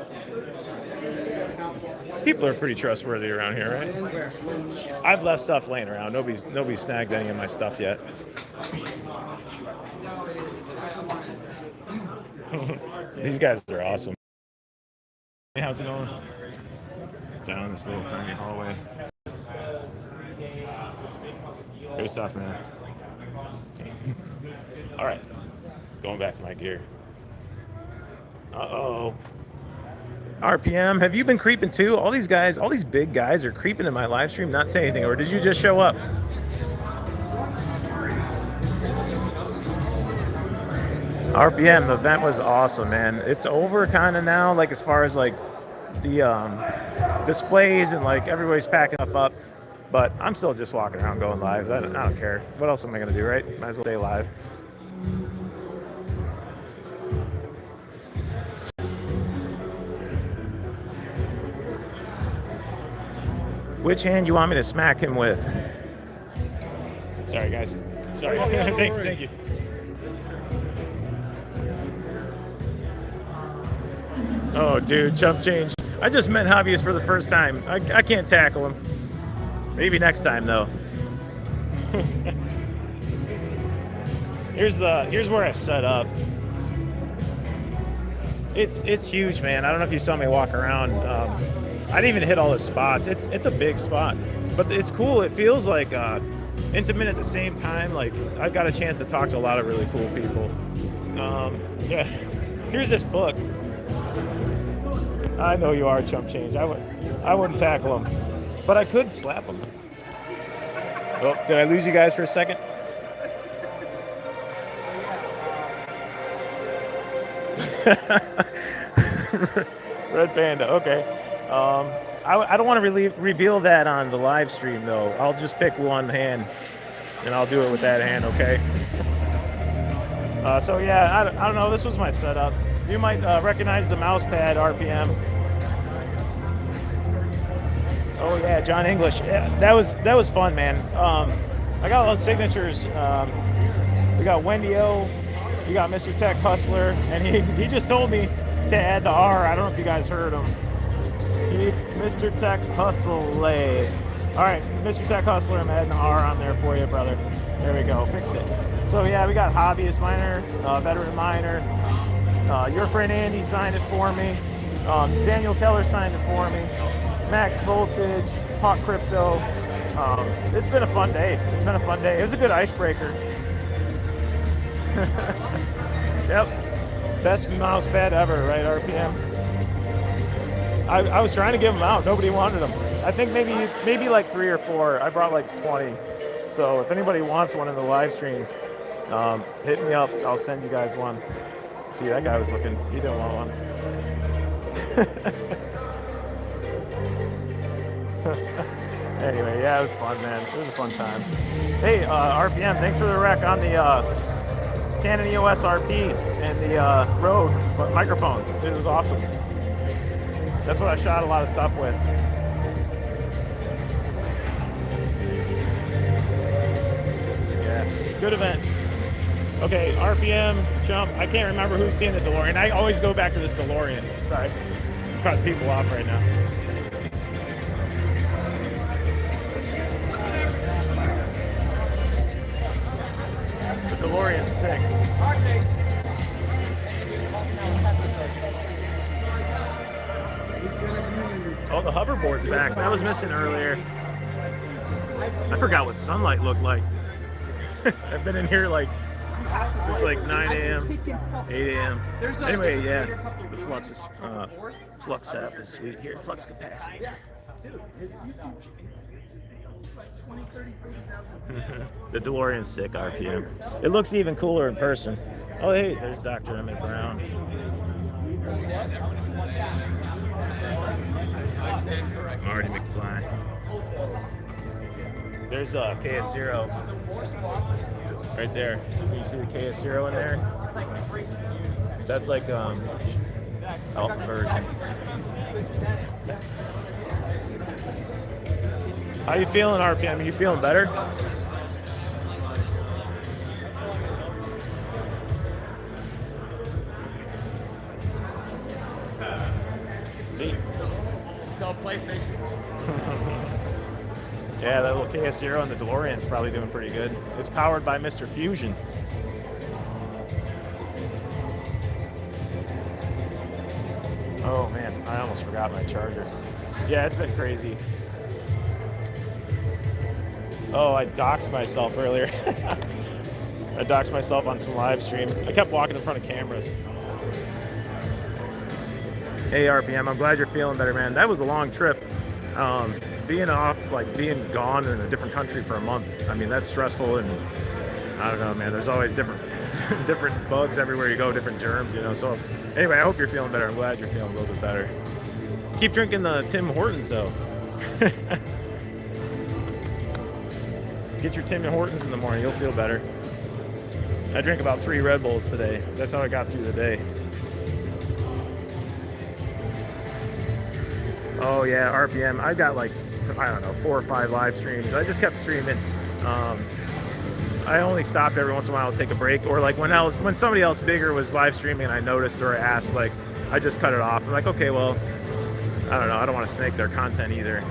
Speaker 6: People are pretty trustworthy around here, right? I've left stuff laying around. Nobody's snagged any of my stuff yet. These guys are awesome. Hey, how's it going? Down this little tiny hallway. Great stuff, man. All right, going back to my gear. Uh-oh. RPM, have you been creeping too? All these guys, all these big guys are creeping in my live stream, not saying anything, or did you just show up? RPM, the event was awesome, man. It's over kind of now, like as far as like the displays and like everybody's packing stuff up, but I'm still just walking around going live. I don't care. What else am I gonna do, right? Might as well stay live. Which hand you want me to smack him with? Sorry, guys. Sorry.
Speaker 8: Oh, yeah, no
Speaker 6: Thanks.
Speaker 8: worries.
Speaker 6: Thank you. Oh, dude, chump change. I just met Hobbyist for the first time. I can't tackle him. Maybe next time, though. Here's where I set up. It's huge, man. I don't know if you saw me walk around. I didn't even hit all the spots. It's a big spot, but it's cool. It feels like intimate at the same time. Like I've got a chance to talk to a lot of really cool people. Yeah, here's this book. I know you are, chump change. I wouldn't tackle him, but I could slap him. Oh, did I lose you guys for a second? Red Panda, okay. I don't want to reveal that on the live stream, though. I'll just pick one hand, and I'll do it with that hand, okay? So, yeah, I don't know. This was my setup. You might recognize the mouse pad, RPM. Oh, yeah, John English. Yeah, that was fun, man. I got a lot of signatures. We got Wendy O. We got Mr. Tech Hustler, and he just told me to add the R. I don't know if you guys heard him. Mr. Tech Hustler. All right, Mr. Tech Hustler, I'm adding the R on there for you, brother. There we go, fixed it. So yeah, we got Hobbyist Miner, Veteran Miner. Your friend Andy signed it for me. Daniel Keller signed it for me. Max Voltage, Hot Crypto. It's been a fun day. It was a good icebreaker. Yep. Best mouse pad ever, right, RPM? I was trying to give them out. Nobody wanted them. I think maybe like 3 or 4. I brought like 20. So if anybody wants one in the live stream, hit me up. I'll send you guys one. See, that guy was looking. He didn't want one. Anyway, yeah, it was fun, man. It was a fun time. Hey, RPM, thanks for the rec on the Canon EOS RP and the Rode microphone. It was awesome. That's what I shot a lot of stuff with. Yeah, good event. Okay, RPM, Chump. I can't remember who's seeing the DeLorean. I always go back to this DeLorean. Sorry, I'm cutting people off right now. The DeLorean's sick. Oh, the hoverboard's back. That was missing earlier. I forgot what sunlight looked like. I've been in here like since like 9 a.m., 8 a.m. Anyway, yeah, the flux is flux app is sweet here. Flux capacity. The DeLorean's sick, RPM. It looks even cooler in person. Oh, hey, there's Dr. Emmett Brown. Marty McFly. There's KS0 right there. Can you see the KS0 in there? That's like alpha version. How you feeling, RPM? Are you feeling better? See?
Speaker 2: Sell PlayStation.
Speaker 6: Yeah, that little KS0 and the DeLorean's probably doing pretty good. It's powered by Mr. Fusion. Oh man, I almost forgot my charger. Yeah, it's been crazy. Oh, I doxed myself earlier. I doxed myself on some live stream. I kept walking in front of cameras. Hey RPM, I'm glad you're feeling better, man. That was a long trip. Being off, like being gone in a different country for a month. I mean, that's stressful, and I don't know, man. There's always different bugs everywhere you go, different germs, you know. So anyway, I hope you're feeling better. I'm glad you're feeling a little bit better. Keep drinking the Tim Hortons though. Get your Tim Hortons in the morning, you'll feel better. I drank about 3 Red Bulls today. That's how I got through the day. Oh yeah, RPM. I've got like, I don't know, 4 or 5 live streams. I just kept streaming. I only stopped every once in a while to take a break, or like when somebody else bigger was live streaming and I noticed or I asked, like I just cut it off. I'm like, okay, well, I don't know. I don't want to snake their content either.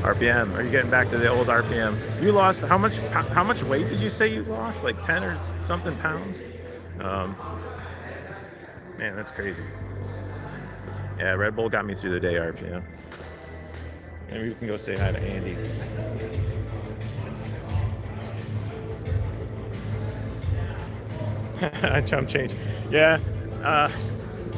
Speaker 6: RPM, are you getting back to the old RPM? You lost how much weight did you say you lost? Like 10 or something pounds? Man, that's crazy. Yeah, Red Bull got me through the day, RPM. Maybe we can go say hi to Andy. Chump change. Yeah.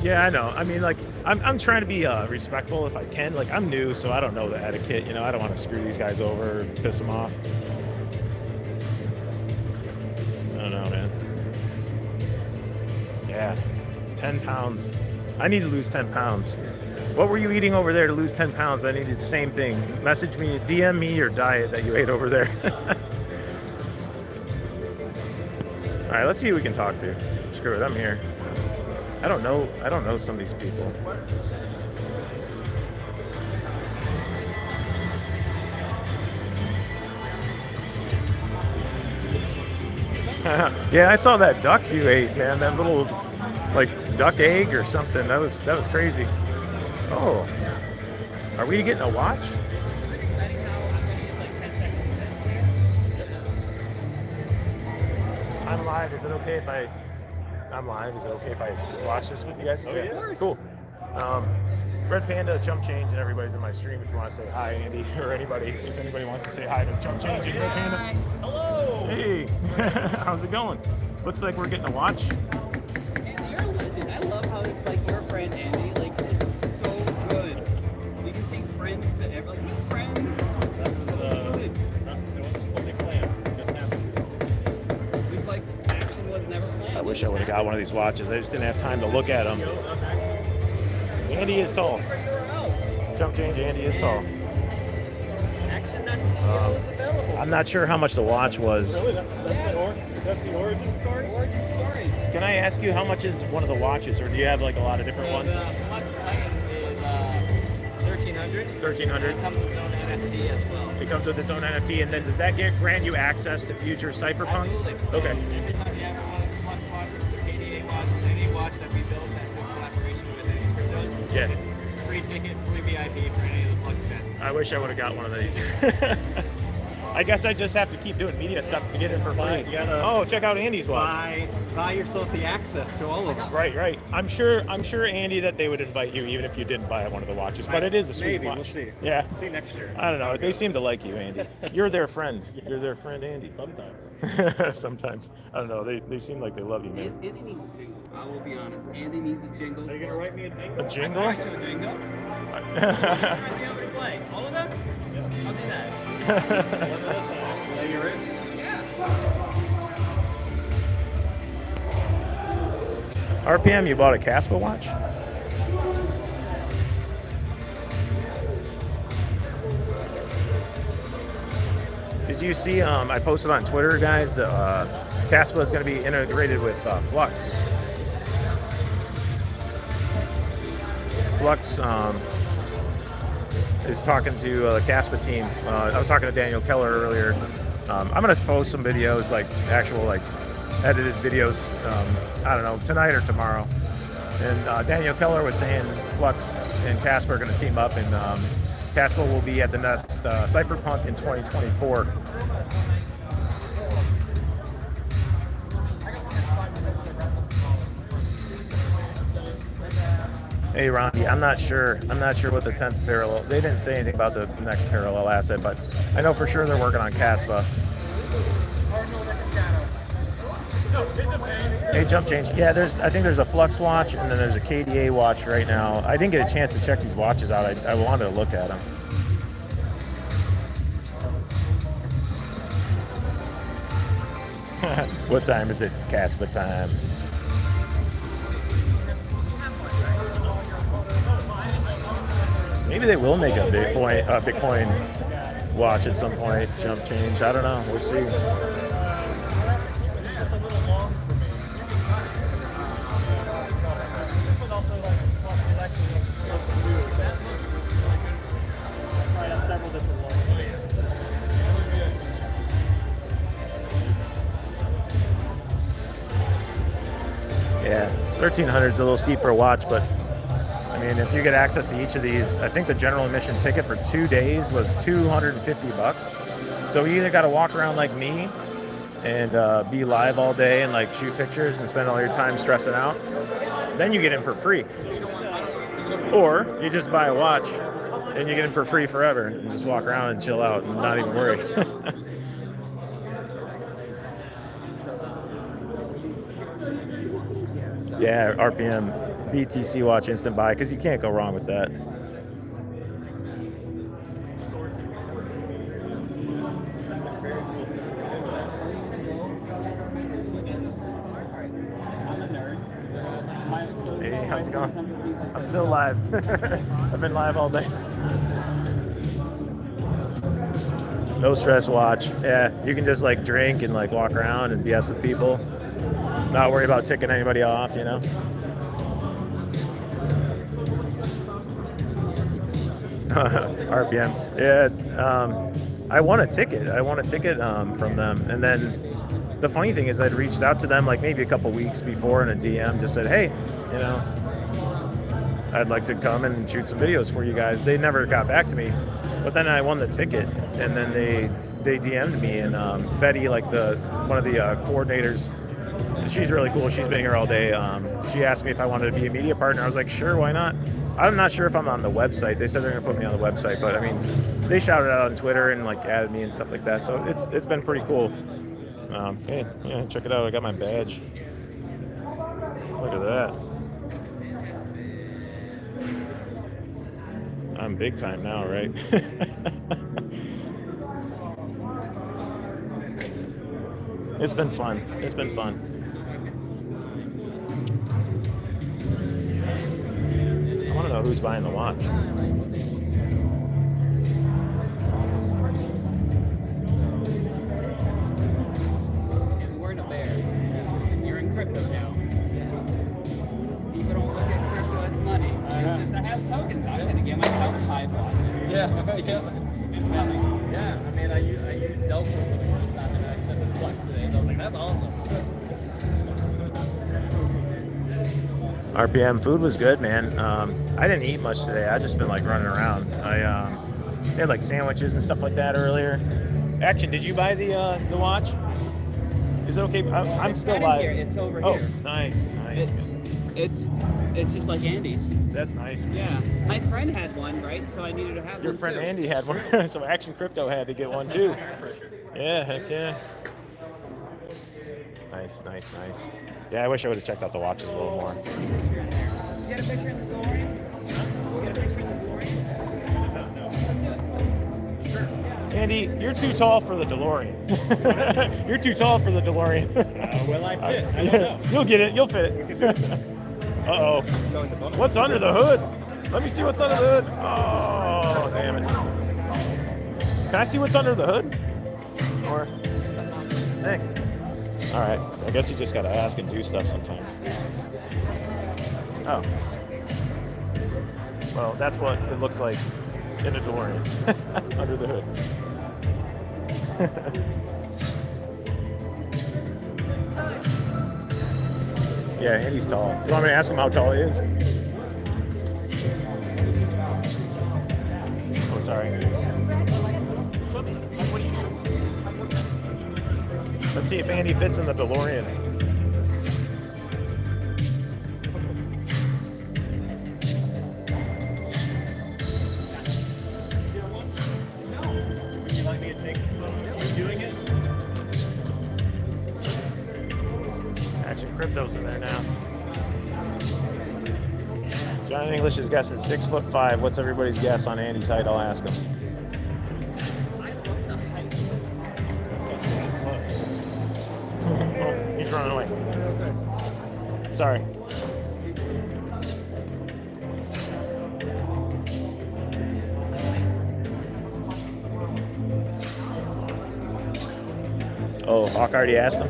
Speaker 6: Yeah, I know. I mean, like, I'm trying to be respectful if I can. Like, I'm new, so I don't know the etiquette. You know, I don't want to screw these guys over or piss them off. I don't know, man. Yeah, 10 pounds. I need to lose 10 pounds. What were you eating over there to lose 10 pounds? I needed the same thing. Message me, DM me your diet that you ate over there. All right, let's see who we can talk to. Screw it, I'm here. I don't know some of these people. Yeah, I saw that duck you ate, man. That little, like, duck egg or something. That was crazy. Oh, are we getting a watch? I'm live. Is it okay if I'm live? Is it okay if I watch this with you guys?
Speaker 8: Oh, yeah.
Speaker 6: Cool. Red Panda, Chump Change, and everybody's in my stream if you want to say hi, Andy, or anybody. If anybody wants to say hi to Chump Change and Red Panda.
Speaker 8: Hello.
Speaker 6: Hey, how's it going? Looks like we're getting a watch.
Speaker 9: Andy, you're a legend. I love how it's like your friend, Andy. Like, it's so good. You can see friends and everything. Like, friends.
Speaker 8: It wasn't fully planned. It just happened.
Speaker 9: It was like action was never planned.
Speaker 6: I wish I would have got one of these watches. I just didn't have time to look at them. Andy is tall. Chump Change, Andy is tall.
Speaker 9: Action that's available.
Speaker 6: I'm not sure how much the watch was.
Speaker 8: Really? That's the origin story?
Speaker 9: Origin story.
Speaker 6: Can I ask you how much is one of the watches, or do you have like a lot of different ones?
Speaker 9: The Flux Titan is $1,300.
Speaker 6: 1300.
Speaker 9: It comes with its own NFT as well.
Speaker 6: It comes with its own NFT, and then does that grant you access to future CypherPunks?
Speaker 9: Absolutely. So
Speaker 6: Okay.
Speaker 9: every time you ever want Flux watches, the KDA watches, any watch that we build that's in collaboration with any cryptos,
Speaker 6: Yeah.
Speaker 9: it's free ticket, free VIP for any of the Flux events.
Speaker 6: I wish I would have got one of these. I guess I just have to keep doing media stuff to get it for free. Oh, check out Andy's watch.
Speaker 11: Buy yourself the access to all of them.
Speaker 6: Right. I'm sure, Andy, that they would invite you even if you didn't buy one of the watches. But it is a sweet
Speaker 11: Maybe,
Speaker 6: watch.
Speaker 11: we'll see.
Speaker 6: Yeah.
Speaker 11: See next year.
Speaker 6: I don't know. They seem to like you, Andy. You're their friend. You're their friend, Andy.
Speaker 8: Sometimes.
Speaker 6: Sometimes. I don't know. They seem like they love you, man.
Speaker 9: Andy needs a jingle. I will be honest. Andy needs a jingle.
Speaker 8: Are you gonna write me a jingle?
Speaker 6: A jingle?
Speaker 9: I'll write you a jingle. Which one do you want me to play? All of them? Yeah. I'll do that.
Speaker 8: Now you're in.
Speaker 6: RPM, you bought a Caspa watch? Did you see, I posted on Twitter, guys, that Caspa is going to be integrated with Flux. Flux is talking to the Caspa team. I was talking to Daniel Keller earlier. I'm going to post some videos, like actual like edited videos, I don't know, tonight or tomorrow. And Daniel Keller was saying Flux and Caspa are going to team up, and Caspa will be at the next CypherPunk in 2024. Hey, Rondi, I'm not sure. I'm not sure what the 10th parallel. They didn't say anything about the next parallel asset, but I know for sure they're working on Caspa. Hey, jump change. Yeah, I think there's a Flux watch and then there's a KDA watch right now. I didn't get a chance to check these watches out. I wanted to look at them. What time is it? Caspa time. Maybe they will make a Bitcoin watch at some point. Jump change. I don't know. We'll see. Yeah, 1,300 is a little steep for a watch, but I mean, if you get access to each of these, I think the general admission ticket for 2 days was $250. So you either got to walk around like me and be live all day and like shoot pictures and spend all your time stressing out, then you get in for free. Or you just buy a watch and you get in for free forever and just walk around and chill out and not even worry. Yeah, RPM, BTC watch instant buy, because you can't go wrong with that. Hey, how's it going? I'm still live. I've been live all day. No stress watch. Yeah, you can just like drink and like walk around and BS with people. Not worry about ticking anybody off, you know? RPM. Yeah, I won a ticket. From them. And then the funny thing is I'd reached out to them like maybe a couple weeks before in a DM, just said, hey, you know, I'd like to come and shoot some videos for you guys. They never got back to me. But then I won the ticket, and then they DM'd me, and Betty, like one of the coordinators, she's really cool. She's been here all day. She asked me if I wanted to be a media partner. I was like, sure, why not? I'm not sure if I'm on the website. They said they're gonna put me on the website, but I mean, they shouted out on Twitter and like added me and stuff like that. So it's been pretty cool. Hey, yeah, check it out. I got my badge. Look at that. I'm big time now, right? It's been fun. It's been fun. I want to know who's buying the watch.
Speaker 9: And we're in a bear. You're in crypto now. People don't look at crypto as money. It's just I have tokens. I'm going to get myself 5 watches. Yeah, it's coming. Yeah, I mean, I use Zelda for the first time and I accepted Flux today. So I was like, that's awesome.
Speaker 6: RPM food was good, man. I didn't eat much today. I just been like running around. I had like sandwiches and stuff like that earlier. Action, did you buy the watch? Is it okay? I'm still live.
Speaker 9: Here. It's over
Speaker 6: here.
Speaker 9: Oh,
Speaker 6: nice.
Speaker 9: It's just like Andy's.
Speaker 6: That's nice. Man.
Speaker 9: Yeah, my friend had one, right? So I needed to have one.
Speaker 6: Your friend
Speaker 9: too.
Speaker 6: Andy had one, so Action Crypto had to get one too. Yeah, heck yeah. Nice. Yeah, I wish I would have checked out the watches a little more.
Speaker 9: You got a picture in the DeLorean? You got a picture in the DeLorean? Sure.
Speaker 6: Andy, you're too tall for the DeLorean. You're too tall for the DeLorean.
Speaker 8: Will I fit? I don't know.
Speaker 6: You'll get it. You'll fit it. Uh-oh. What's under the hood? Let me see what's under the hood. Oh, damn it. Can I see what's under the hood? Or thanks. All right. I guess you just got to ask and do stuff sometimes. Oh. Well, that's what it looks like in a DeLorean under the hood. Yeah, Andy's tall. You want me to ask him how tall he is? Oh, sorry. Let's see if Andy fits in the DeLorean. bunch of cryptos in there now. John English is guessing 6'5". What's everybody's guess on Andy's height? I'll ask him. Oh, he's running away. Sorry. Oh, Hawk already asked him?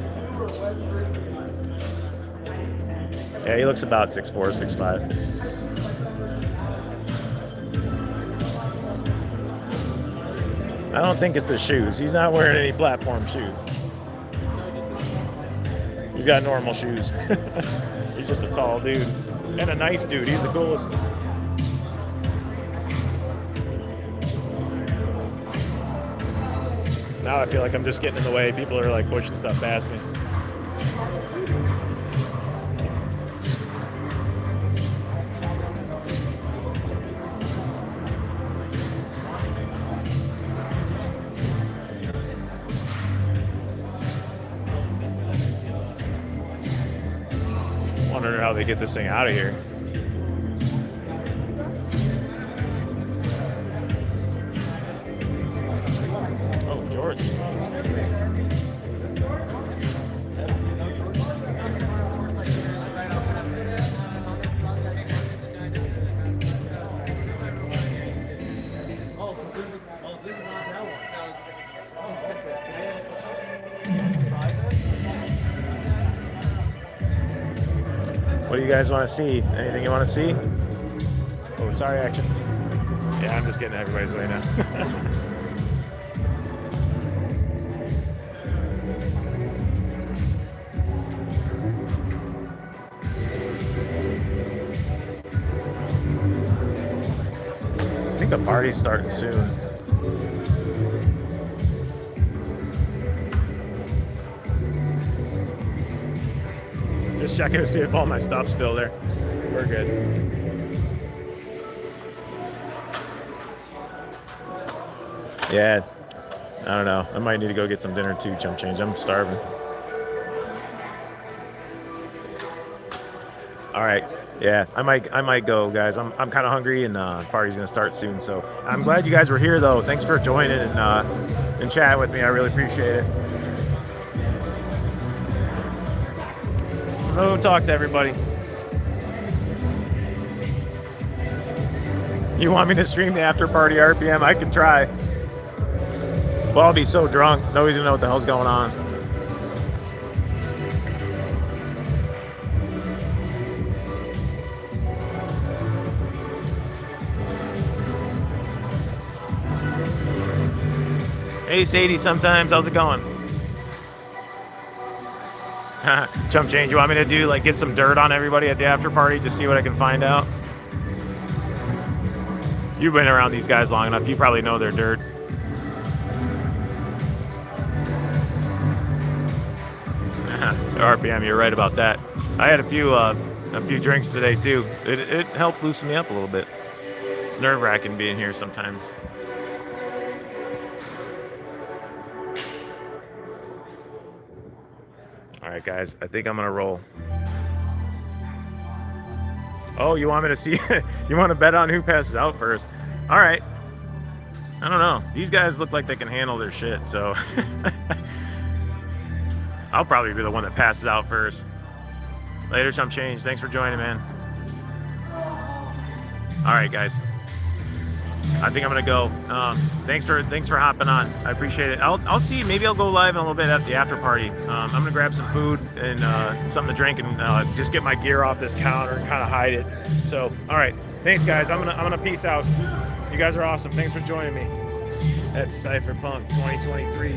Speaker 6: Yeah, he looks about 6'4", 6'5". I don't think it's the shoes. He's not wearing any platform shoes. He's got normal shoes. He's just a tall dude. And a nice dude. He's the coolest. Now I feel like I'm just getting in the way. People are like pushing stuff past me. Wondering how they get this thing out of here. Oh, George. What do you guys want to see? Anything you want to see? Oh, sorry, action. Yeah, I'm just getting everybody's way now. I think the party's starting soon. Just checking to see if all my stuff's still there. We're good. Yeah, I don't know. I might need to go get some dinner too, Jump Change. I'm starving. All right. Yeah, I might go, guys. I'm kind of hungry, and party's gonna start soon. So I'm glad you guys were here, though. Thanks for joining and chatting with me. I really appreciate it. Go talk to everybody. You want me to stream the after party RPM? I can try. Well, I'll be so drunk, nobody's gonna know what the hell's going on. Hey Sadie, sometimes, how's it going? Jump Change, you want me to do like get some dirt on everybody at the after party, just see what I can find out? You've been around these guys long enough, you probably know their dirt. RPM, you're right about that. I had a few drinks today too. It helped loosen me up a little bit. It's nerve-wracking being here sometimes. All right, guys, I think I'm gonna roll. Oh, you want me to see? You want to bet on who passes out first? All right. I don't know. These guys look like they can handle their shit, so I'll probably be the one that passes out first. Later, Jump Change. Thanks for joining, man. All right, guys. I think I'm gonna go. Thanks for hopping on. I appreciate it. I'll see. Maybe I'll go live in a little bit at the after party. I'm gonna grab some food and something to drink and just get my gear off this counter and kind of hide it. So, all right. Thanks, guys. I'm gonna peace out. You guys are awesome. Thanks for joining me. That's CypherPunk 2023.